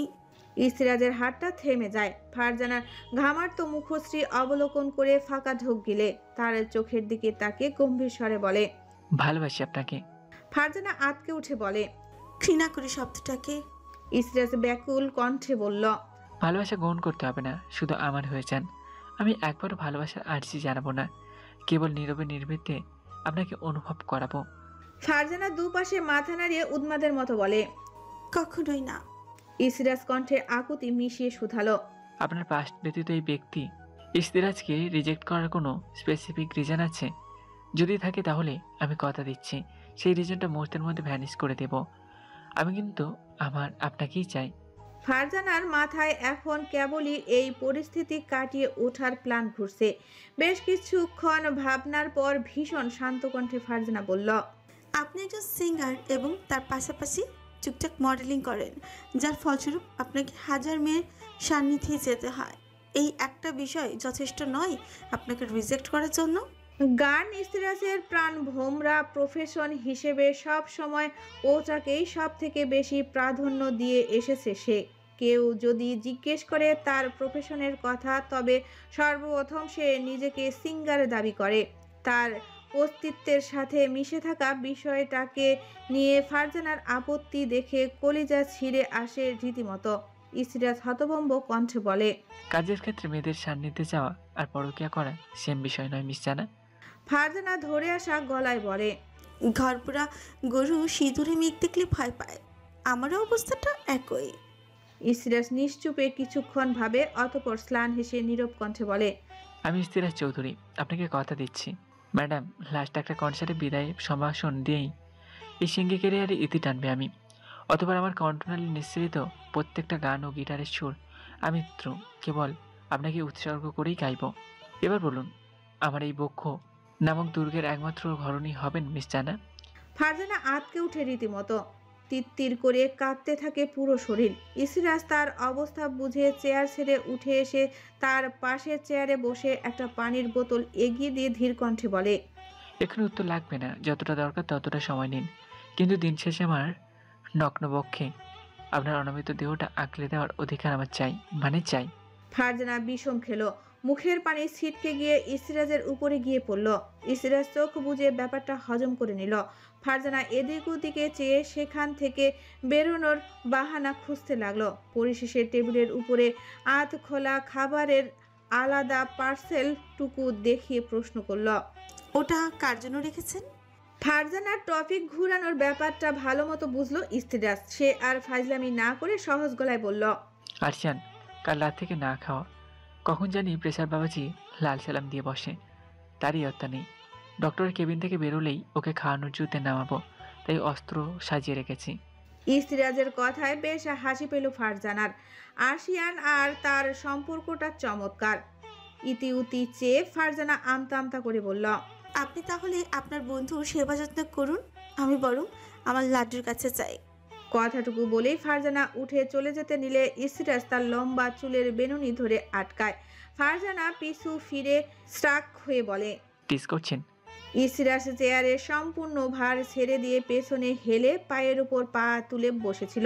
ইসরাজের হাতটা থেমে যায়। ফারজানার ঘামার্ত মুখশ্রী অবলোকন করে ফাঁকা ঢোক গিলে তার চোখের দিকে তাকে গম্ভীর স্বরে বলে। ভালোবাসি আপনাকে। ফারজানা আতকে উঠে বলে। ঘৃণা করি শব্দটাকে। ইসরাজ ব্যাকুল কণ্ঠে বলল। ভালোবাসা গ্রহণ করতে হবে না, শুধু আমার হয়ে যান। আমি একবারও ভালোবাসার আর্জি জানাবো না, কেবল নীরবে নির্ভীতে আপনাকে অনুভব করাবো। ফারজানা দুপাশে মাথা নাড়িয়ে উন্মাদের মতো বলে। কখনোই না। ইসরাজ কণ্ঠে আকুতি মিশিয়ে শুধালো। আপনার পাস্ট ব্যতীত এই ব্যক্তি ইস্তিরাজকে রিজেক্ট করার কোনো স্পেসিফিক রিজন আছে? যদি থাকে তাহলে আমি কথা দিচ্ছি সেই রিজনটা মুহূর্তের মধ্যে ভ্যানিশ করে দেব। আমি কিন্তু আপনাকেই চাই। ফারজানার মাথায় এখন কেবলই এই পরিস্থিতি কাটিয়ে ওঠার প্ল্যান ঘুরছে। বেশ কিছুক্ষণ ভাবনার পর ভীষণ শান্ত কণ্ঠে ফারজানা বলল। আপনি একজন সিঙ্গার এবং তার পাশাপাশি টুকটাক মডেলিং করেন, যার ফলস্বরূপ আপনাকে হাজার মেয়ের সান্নিধ্যে যেতে হয়। এই একটা বিষয় যথেষ্ট নয় আপনাকে রিজেক্ট করার জন্য? গান ইসরাজের প্রাণ ভোমরা প্রফেশন হিসেবে সব সময় ওটাকেই সব থেকে বেশি প্রাধান্য দিয়ে এসেছে সে। কেউ যদি জিজ্ঞেস করে তার প্রফেশনের কথা, তবে সর্বপ্রথম সে নিজেকে সিঙ্গার দাবি করে। তার অস্তিত্বের সাথে মিশে থাকা বিষয়টাকে নিয়ে ফারজানার আপত্তি দেখে কলিজা ছিঁড়ে আসে রীতিমতো। ইসরাজ হতভম্ব কণ্ঠে বলে। কাজের ক্ষেত্রে মেয়েদের সান্নিধ্যে যাওয়া আর পরকীয়া করা সেম বিষয় নয় মিস জানা। ফারজানা ধরে আসা গলায় বলে। ঘরপুরা গরু সিঁদুরে মেঘ দেখলে ভয় পায়, আমারও অবস্থাটা একই। ইসরাজ নিশ্চুপে কিছুক্ষণ ভাবে, অতঃপর স্লান হেসে নীরব কণ্ঠে বলে। আমি ইস্তিরাজ চৌধুরী, আপনাকে কথা দিচ্ছি ম্যাডাম, লাস্ট একটা কনসার্টে বিদায় সম্ভাষণ দিয়েই এই সিঙ্গি ক্যারিয়ারে ইতি টানবে আমি। অতবার আমার কণ্ঠনালী নিঃসৃত প্রত্যেকটা গান ও গিটারের সুর আমি কেবল আপনাকে উৎসর্গ করেই গাইব। এবার বলুন, আমার এই বক্ষ নামক দুর্গের একমাত্র ঘরণী হবেন মিস জানা? ফারজানা আতকে উঠে রীতিমতো। তিত্তির করে কাঁপতে থাকে পুরো শরীর। ইসরাজ তার অবস্থা বুঝে চেয়ার ছেড়ে উঠে এসে তার পাশের চেয়ারে বসে একটা পানির বোতল এগিয়ে দিয়ে ধীর কণ্ঠে বলে। এখানে উত্তর লাগবে না, যতটা দরকার ততটা সময় নিন, কিন্তু দিন শেষে আমার নগ্নবক্ষে আপনার অনামিত দেহটা আঁকলে দেওয়ার অধিকার আমার চাই, মানে চাই। ফারজানা বিষম খেলো। মুখের পানি ছিটকে গিয়ে ইসিরাজের উপরে গিয়ে পড়ল। ইসিরাজ চোখ বুজে ব্যাপারটা হজম করে নিল। ফারজানা এদিক ওদিকে চেয়ে সেখান থেকে বেরোনোর বাহানা খুঁজতে লাগলো। পরিশেষে টেবিলের উপরে আধ খোলা খাবারের আলাদা পার্সেল টুকু দেখিয়ে প্রশ্ন করল। ওটা কার জন্য রেখেছেন? ফারজানার টপিক ঘুরানোর ব্যাপারটা ভালো মতো বুঝলো ইস্তিরাজ। সে আর ফাজলামি না করে সহজ গলায় বলল, আরশিয়ান কাল রাত থেকে না খাওয়া, কখন জানি প্রেসার বাবাজি লাল সালাম দিয়ে বসে, তারই হত্যা নেই। ডক্টরের কেবিন থেকে বেরোলেই ওকে খাওয়ানোর জুতে নামাবো, তাই অস্ত্র সাজিয়ে রেখেছি। ইস্তিরাজের কথায় বেশ হাসি পেল ফারজানার। আরশিয়ান আর তার সম্পর্কটা চমৎকার। ইতিউতি চেয়ে ফারজানা আমতা আমতা করে বলল, আপনি তাহলে আপনার বন্ধুর সেবা যত্ন করুন, আমি বরং আমার লাড্ডুর কাছে চাই। কথাটুকু বলেই ফারজানা উঠে চলে যেতে নিলে ইসিরাজ তার লম্বা চুলের বেনুনি ধরে আটকায়। ফারজানা পিছু ফিরে স্ট্রাক হয়ে বলে, টিস করছেন? ইসিরাজ চেয়ারের সম্পূর্ণ ভার ছেড়ে দিয়ে পেছনে হেলে পায়ের উপর পা তুলে বসেছিল।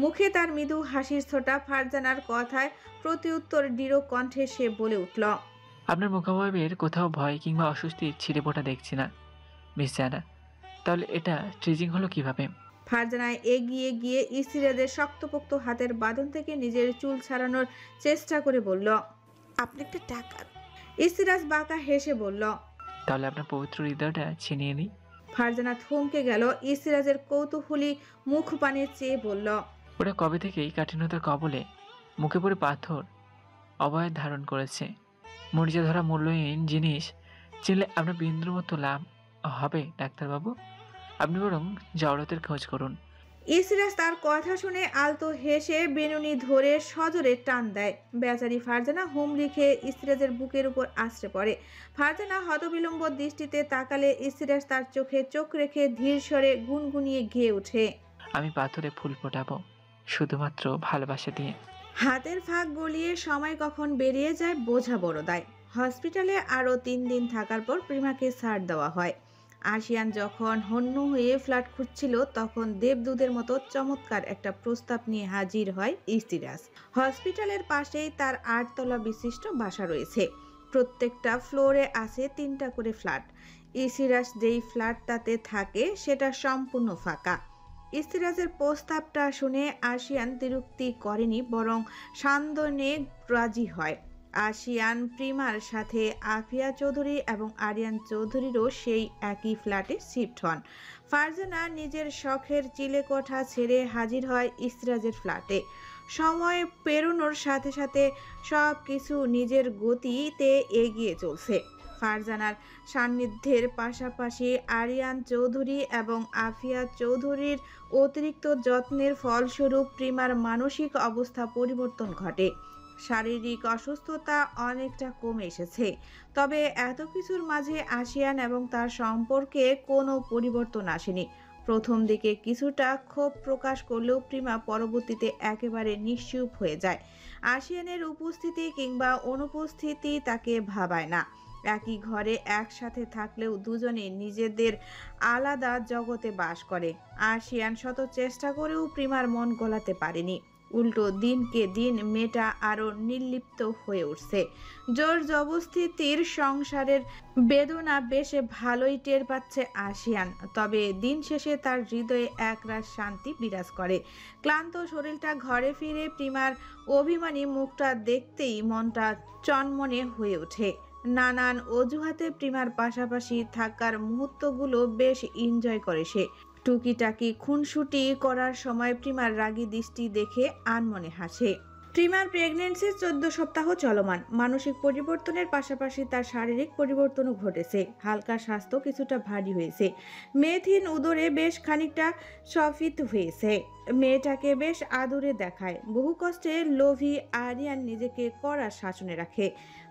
মুখে তার মৃদু হাসির ছোটা। ফারজানার কথায় প্রত্যুত্তর দৃঢ় কণ্ঠে সে বলে উঠল, আপনার মুখাভাবের কোথাও ভয় কিংবা অস্বস্তির ছিঁড়েপোটা দেখছি না মিস জানা। তাহলে এটা ট্রিজিং হলো কিভাবে? ফারজানা এগিয়ে গিয়ে ইসিরাজের শক্তপোক্ত হাতের বাঁধন থেকে নিজের চুল ছাড়ানোর চেষ্টা করে বলল, আপনি একটা ডাকাত। ইসিরাজ বাঁকা হেসে বলল, তাহলে আপনার পবিত্র হৃদয়টা ছিনিয়ে নিই। ফারজানা থমকে গেল। ইসিরাজের কৌতূহলী মুখ পানে চেয়ে বলল, ওটা কবে থেকেই কাঠিন্যতার কবলে মুখে পড়ে পাথর অবয়ব ধারণ করেছে। মরিচা ধরা মূল্যহীন জিনিস চিনলে আপনার বিন্দুর মতো লাভ হবে ডাক্তারবাবু। আপনি বরং জড়তের খোঁজ করুন। ইসিরাজ তার কথা শুনে আলতো হেসে বেনুনি ধরে সজোরে টান দেয়। বেচারি ফারজানা হুমড়ি খেয়ে ইসিরাজের বুকের উপর আছড়ে পড়ে। ফারজানা হতবিলম্ব দৃষ্টিতে তাকালে ইসিরাজ তার চোখে চোখ রেখে ধীর স্বরে গুনগুনিয়ে গেয়ে ওঠে, আমি পাথরে ফুল ফোটাবো শুধুমাত্র ভালোবাসা দিয়ে। হাতের ফাঁক গলিয়ে সময় কখন বেরিয়ে যায় বোঝা বড় দায়। হসপিটালে আরও 3 দিন থাকার পর প্রিমাকে ছাড় দেওয়া হয়। আশিয়ান যখন হন্য হয়ে ফ্ল্যাট খুঁজছিল তখন দেবদূতের মতো চমৎকার একটা প্রস্তাব নিয়ে হাজির হয় ইস্তিরাজ। হসপিটালের পাশেই তার 8 তলা বিশিষ্ট বাসা রয়েছে। প্রত্যেকটা ফ্লোরে আছে 3টা করে ফ্ল্যাট। ইস্তিরাজ যেই ফ্ল্যাটটাতে থাকে সেটা সম্পূর্ণ ফাঁকা। ইস্তিরাজের প্রস্তাবটা শুনে আশিয়ান বিরক্তি করেনি, বরং সান্দনে রাজি হয়। আশিয়ান প্রিমার সাথে আফিয়া চৌধুরী এবং আরিয়ান চৌধুরীরও সেই একই ফ্ল্যাটে শিফট হন। ফারজানা নিজের শখের চিলেকোঠা ছেড়ে হাজির হয় ইস্তিরাজের ফ্ল্যাটে। সময় পেরোনোর সাথে সাথে সব কিছু নিজের গতিতে এগিয়ে চলছে। ফারজানার সান্নিধ্যের পাশাপাশি আরিয়ান চৌধুরী এবং আফিয়া চৌধুরীর অতিরিক্ত যত্নের ফলস্বরূপ প্রিমার মানসিক অবস্থা পরিবর্তন ঘটে। শারীরিক অসুস্থতা অনেকটা কমে এসেছে। তবে এত কিছুর মাঝে আশিয়ান এবং তার সম্পর্কে কোনো পরিবর্তন আসেনি। প্রথম দিকে কিছুটা ক্ষোভ প্রকাশ করলেও প্রিমা পরবর্তীতে একেবারে নিশ্চুপ হয়ে যায়। আশিয়ানের উপস্থিতি কিংবা অনুপস্থিতি তাকে ভাবায় না। একই ঘরে একসাথে থাকলেও দুজনে নিজেদের আলাদা জগতে বাস করে। আশিয়ান শত চেষ্টা করেও প্রিমার মন গলাতে পারেনি। উল্টো দিনকে দিন মেয়েটা আরো নির্লিপ্ত হয়ে উঠছে। জোর জবরদস্তির সংসারের বেদনা বেশ ভালোই টের পাচ্ছে আশিয়ান। তবে দিন শেষে তার হৃদয়ে একরাশ শান্তি বিরাজ করে। ক্লান্ত শরীরটা ঘরে ফিরে প্রিমার অভিমানী মুখটা দেখতেই মনটা চনমনে হয়ে ওঠে। নানান অজুহাতে প্রিমার পাশাপাশি থাকার মুহূর্তগুলো বেশ এনজয় করে সে। টুকিটাকি খুনসুটি করার সময় প্রিমার রাগী দৃষ্টি দেখে আনমনে হাসে। প্রিমার প্রেগন্যান্সির 14 সপ্তাহ চলমান। মানসিক পরিবর্তনের পাশাপাশি তার শারীরিক পরিবর্তনও ঘটেছে। হালকা স্বাস্থ্য কিছুটা ভারী হয়েছে। মেথিন উদরে বেশ খানিকটা সফিত হয়েছে। মেয়েটাকে বেশ আদরে দেখায়। বহু কষ্টে লোভী আরিয়ান নিজেকে কড়া শাসনে রাখে।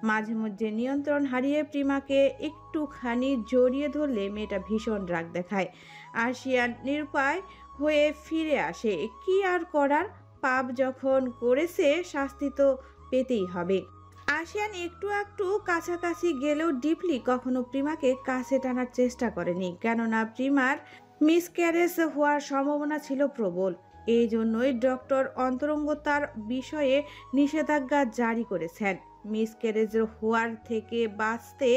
মাঝে মধ্যে নিয়ন্ত্রণ হারিয়ে প্রিমাকে একটুখানি জড়িয়ে ধরলে মেয়েটা ভীষণ রাগ দেখায়। আশিয়ান নিরুপায় হয়ে ফিরে আসে। কি আর করার, পাপ যখন করেছে শাস্তি তো পেতেই হবে। আশিয়ান একটু কাছাকাছি গেলেও ডিপলি কখনো প্রিমাকে কাছে টানার চেষ্টা করেনি, কেননা প্রিমার মিসক্যারেজ হওয়ার সম্ভাবনা ছিল প্রবল। এই জন্যই ডক্টর অন্তরঙ্গতার বিষয়ে নিষেধাজ্ঞা জারি করেছেন। মিসক্যারেজ হওয়ার থেকে বাঁচতে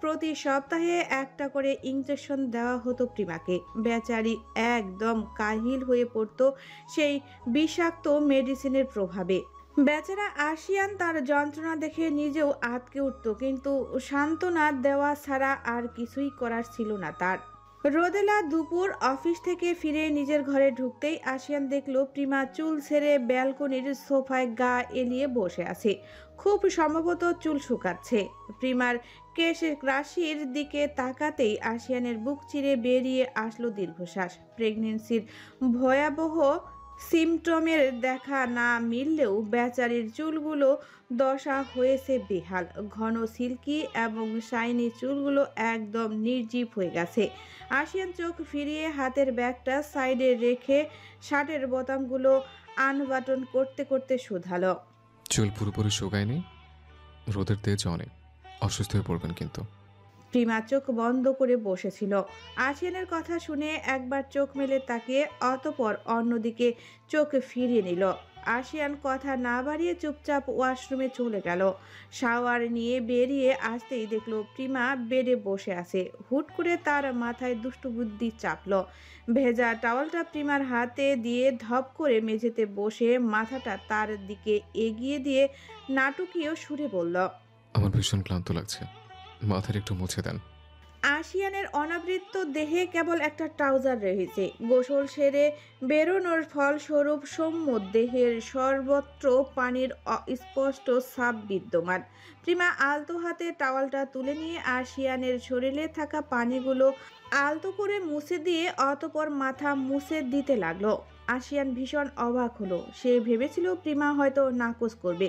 প্রতি সপ্তাহে একটা করে ইঞ্জেকশন দেওয়া হতো প্রিমাকে। বেচারি একদম কাহিল হয়ে পড়তো সেই বিষাক্ত মেডিসিনের প্রভাবে। বেচারা আশিয়ান তার যন্ত্রণা দেখে নিজেও আঁতকে উঠত, কিন্তু সান্ত্বনা দেওয়া ছাড়া আর কিছুই করার ছিল না তার। রোদেলা দুপুর অফিস থেকে ফিরে নিজের ঘরে ঢুকতেই আশিয়ান দেখল প্রিমা চুল ছেড়ে ব্যালকনির সোফায় গা এলিয়ে বসে আছে। খুব সম্ভবত চুল শুকাচ্ছে। প্রিমার কেশের রাশির দিকে তাকাতেই আশিয়ানের বুক চিরে বেরিয়ে আসলো দীর্ঘশ্বাস। প্রেগনেন্সির ভয়াবহ সিমটমের দেখা না মিললেও বেচারির চুলগুলো দশা হয়েছে বেহাল। ঘন সিল্কি এবং শাইনি চুলগুলো একদম নির্জীব হয়ে গেছে। আশিয়ান চোখ ফিরিয়ে হাতের ব্যাগটা সাইডে রেখে শার্টের বোতামগুলো আনবাটন করতে করতে শুধালো, চুল পুরোপুরি শুকায়নি, রোদের তেজ অনেক, অসুস্থ হয়ে পড়বেন কিন্তু। প্রিমা চোখ বন্ধ করে বসেছিল। আশিয়ানের কথা শুনে একবার চোখ মেলে তাকিয়ে অতপর অন্যদিকে চোখ ফিরিয়ে নিল। আশিয়ান কথা না বাড়িয়ে চুপচাপ ওয়াশরুমে চলে গেল। শাওয়ার নিয়ে বেরিয়ে আসতেই দেখলো প্রিমা বেডে বসে আছে। হুট করে তার মাথায় দুষ্টু বুদ্ধি চাপলো। ভেজা টাওয়ালটা প্রিমার হাতে দিয়ে ধপ করে মেঝেতে বসে মাথাটা তার দিকে এগিয়ে দিয়ে নাটকীয় সুরে বলল, আমার ভীষণ ক্লান্ত লাগছে, মাথার একটু মুছে দেন। আশিয়ানের অনাবৃত দেহে কেবল একটা ট্রাউজার রয়েছে। গোসল সেরে বেরোনোর ফলস্বরূপ সৌম্য দেহের সর্বত্র পানির স্পষ্ট ছাপ বিদ্যমান। প্রিমা আলতো হাতে টাওয়ালটা তুলে নিয়ে আশিয়ানের শরীরে থাকা পানিগুলো আলতো করে মুছে দিয়ে অতপর মাথা মুছে দিতে লাগলো। আশিয়ান ভীষণ অবাক হলো। সে ভেবেছিল প্রিমা হয়তো নাকচ করবে।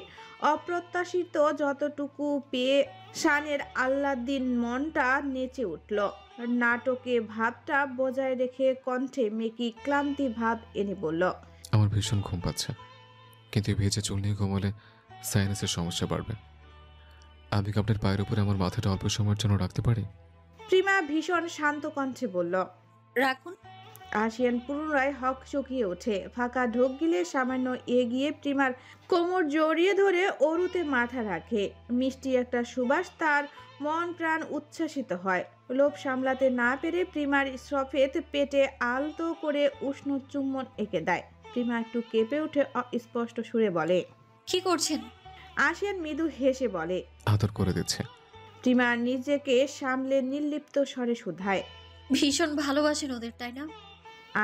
অপ্রত্যাশিত যতটুকু পেয়ে শানের আল্লাদিন মনটা নেচে উঠল। নাটকে ভাবটা বজায় রেখে কণ্ঠে মেকি ক্লান্তি ভাব এনে বলল, আমার ভীষণ ঘুম পাচ্ছে, কিন্তু এই ভেজা চুল নিয়ে ঘুমালে সাইনাসের সমস্যা বাড়বে। আমি কি আপনার পায়ের উপরে আমার মাথাটা অল্প সময়ের জন্য রাখতে পারি? প্রিমা ভীষণ শান্ত কণ্ঠে বলল, রাখুন। আশিয়ান পুনরায় হক চকিয়ে ওঠে। ফাঁকা ঢোক গিলে সামান্য এগিয়ে প্রিমার কোমর জড়িয়ে ধরে অরুতে মাথা রাখে। মিষ্টি একটা সুবাস তার মন প্রাণ উচ্ছ্বাসিত হয়। লোভ সামলাতে না পেরে প্রিমার সফেদ পেটে আলতো করে উষ্ণ চুম্বন এঁকে দেয়। প্রিমা একটু কেঁপে উঠে অস্পষ্ট সুরে বলে, কি করছেন? আশিয়ান মৃদু হেসে বলে, আদর করে দিচ্ছে। প্রিমা নিজেকে সামলে নির্লিপ্ত স্বরে শুধায়, ভীষণ ভালোবাসেন ওদের, তাই না?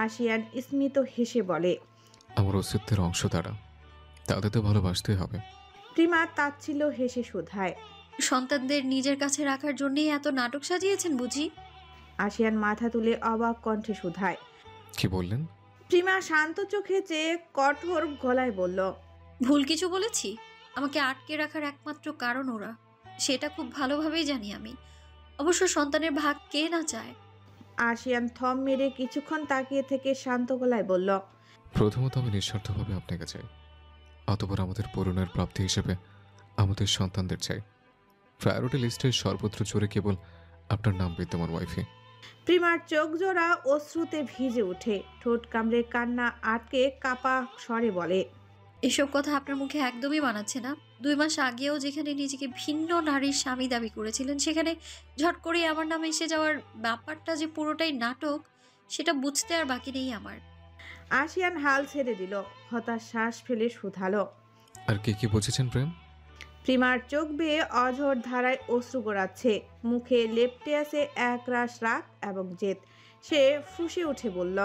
আশিয়ান স্মিত হেসে বলে, আমার অস্তিত্বের অংশ তারা, তাদের তো ভালোবাসতেই হবে। প্রিমা তাচ্ছিল্য হেসে শুধায়, সন্তানদের নিজের কাছে রাখার জন্যই এত নাটক সাজিয়েছেন বুঝি? আশিয়ান মাথা তুলে অবাক কণ্ঠে শুধায়। কি বললেন? প্রিমা শান্ত চোখে চেয়ে কঠোর গলায় বলল, ভুল কিছু বলেছি? আমাকে আটকে রাখার একমাত্র কারণ ওরা, সেটা খুব ভালোভাবেই জানি আমি। অবশ্য সন্তানের ভাগ কে না চায়। আশিয়ান থম মেরে কিছুক্ষণ তাকিয়ে থেকে শান্ত গলায় বলল, প্রথমত আমি নিঃস্বার্থভাবে আপনাকে চাই, অতপর আমাদের পূরণের প্রাপ্তি হিসেবে আমাদের সন্তানদের চাই। প্রায়োরিটি লিস্টের সর্বত্র জোরে কেবল আপনার নাম বিদ্যমান ওয়াইফি। প্রিমার চোখ জোড়া অশ্রুতে ভিজে ওঠে। ঠোঁট কামড়ে কান্না আটকে কাপা স্বরে বলে, এসব কথা আপনার মুখে একদমই মানাচ্ছে না। 2 মাস আগেও যেখানে নিজেকে ভিন্ন নারীর স্বামী দাবি করেছিলেন, সেখানে ঝট করে আমার নামে এসে যাওয়ার ব্যাপারটা যে পুরোটাই নাটক, সেটা বুঝতে আর বাকি নেই আমার। আশিয়ান হাল ছেড়ে দিল। হতাশ শ্বাস ফেলে শুধালো, আর কে কি বুঝেছেন প্রেম? প্রিমার চোখ বেয়ে অঝোর ধারায় অশ্রু গড়াচ্ছে। মুখে লেপ্টে আছে একরাশ রাগ এবং জেদ। সে ফুঁসে উঠে বলল,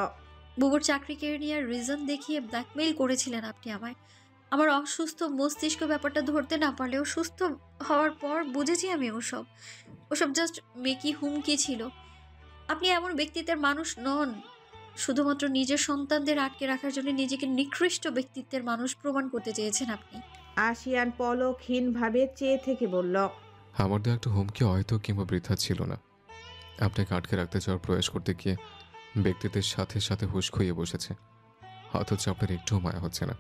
বুবুর চাকরি কেড়ে নেওয়ার রিজন দেখিয়ে ব্ল্যাকমেইল করেছিলেন আপনি আমায়। আমার অসুস্থ মস্তিষ্ক ব্যাপারটা ধরতে না পারলেও সুস্থ হওয়ার পর বুঝেছি আমি ওসব জাস্ট মেকি হুমকি ছিল। আপনি এমন ব্যক্তিত্বের মানুষ নন। শুধুমাত্র নিজের সন্তানদের আটকে রাখার জন্য নিজেকে নিকৃষ্ট ব্যক্তিত্বের মানুষ প্রমাণ করতে চেয়েছেন আপনি। আশিয়ান পলকহীনভাবে চেয়ে থেকে বলল, আমার তো একটা হুমকি হয়তো কিংবা বৃথা ছিল না। আপনাকে আটকে রাখতে যাওয়ার প্রয়াস করতে গিয়ে ব্যক্তিত্বের সাথে সাথে হুঁশ খুইয়ে বসেছে, অথচ আপনার একটুও মায়া হচ্ছে না।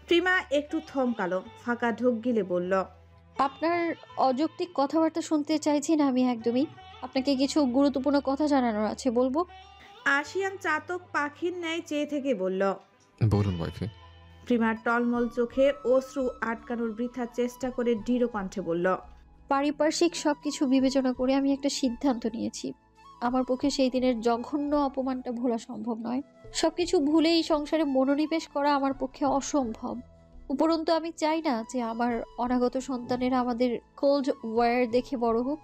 প্রিমা একটু থমকালো। ফাঁকা ঢোক গিলে বলল, আপনার অযৌক্তিক কথাবার্তা শুনতে চাইছি না আমি একদমই। আপনাকে কিছু গুরুত্বপূর্ণ কথা জানানোর আছে, বলবো? আশিয়ান চাতক পাখির ন্যায় চেয়ে থেকে বলল, বলুন ওয়াইফি। প্রিমার টলমল চোখে অশ্রু আটকানোর বৃথা চেষ্টা করে দৃঢ় কণ্ঠে বলল, পারিপার্শ্বিক সবকিছু বিবেচনা করে আমি একটা সিদ্ধান্ত নিয়েছি। আমার পক্ষে সেই দিনের জঘন্য অপমানটা ভোলা সম্ভব নয়। সবকিছু ভুলে এই সংসারে মনোনিবেশ করা আমার পক্ষে অসম্ভব। উপরন্তু আমি চাই না যে আমার অনাগত সন্তানেরা আমাদের কোল্ড ওয়ার দেখে বড় হোক।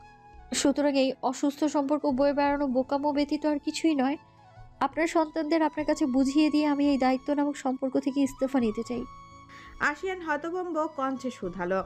সুতরাং এই অসুস্থ সম্পর্ক বয়ে বেড়ানো বোকামো ব্যতীত আর কিছুই নয়। আপনার সন্তানদের আপনার কাছে বুঝিয়ে দিয়ে আমি এই দায়িত্ব নামক সম্পর্ক থেকে ইস্তফা নিতে চাই। আশিয়ান হতভম্ব কণ্ঠে শুধালো,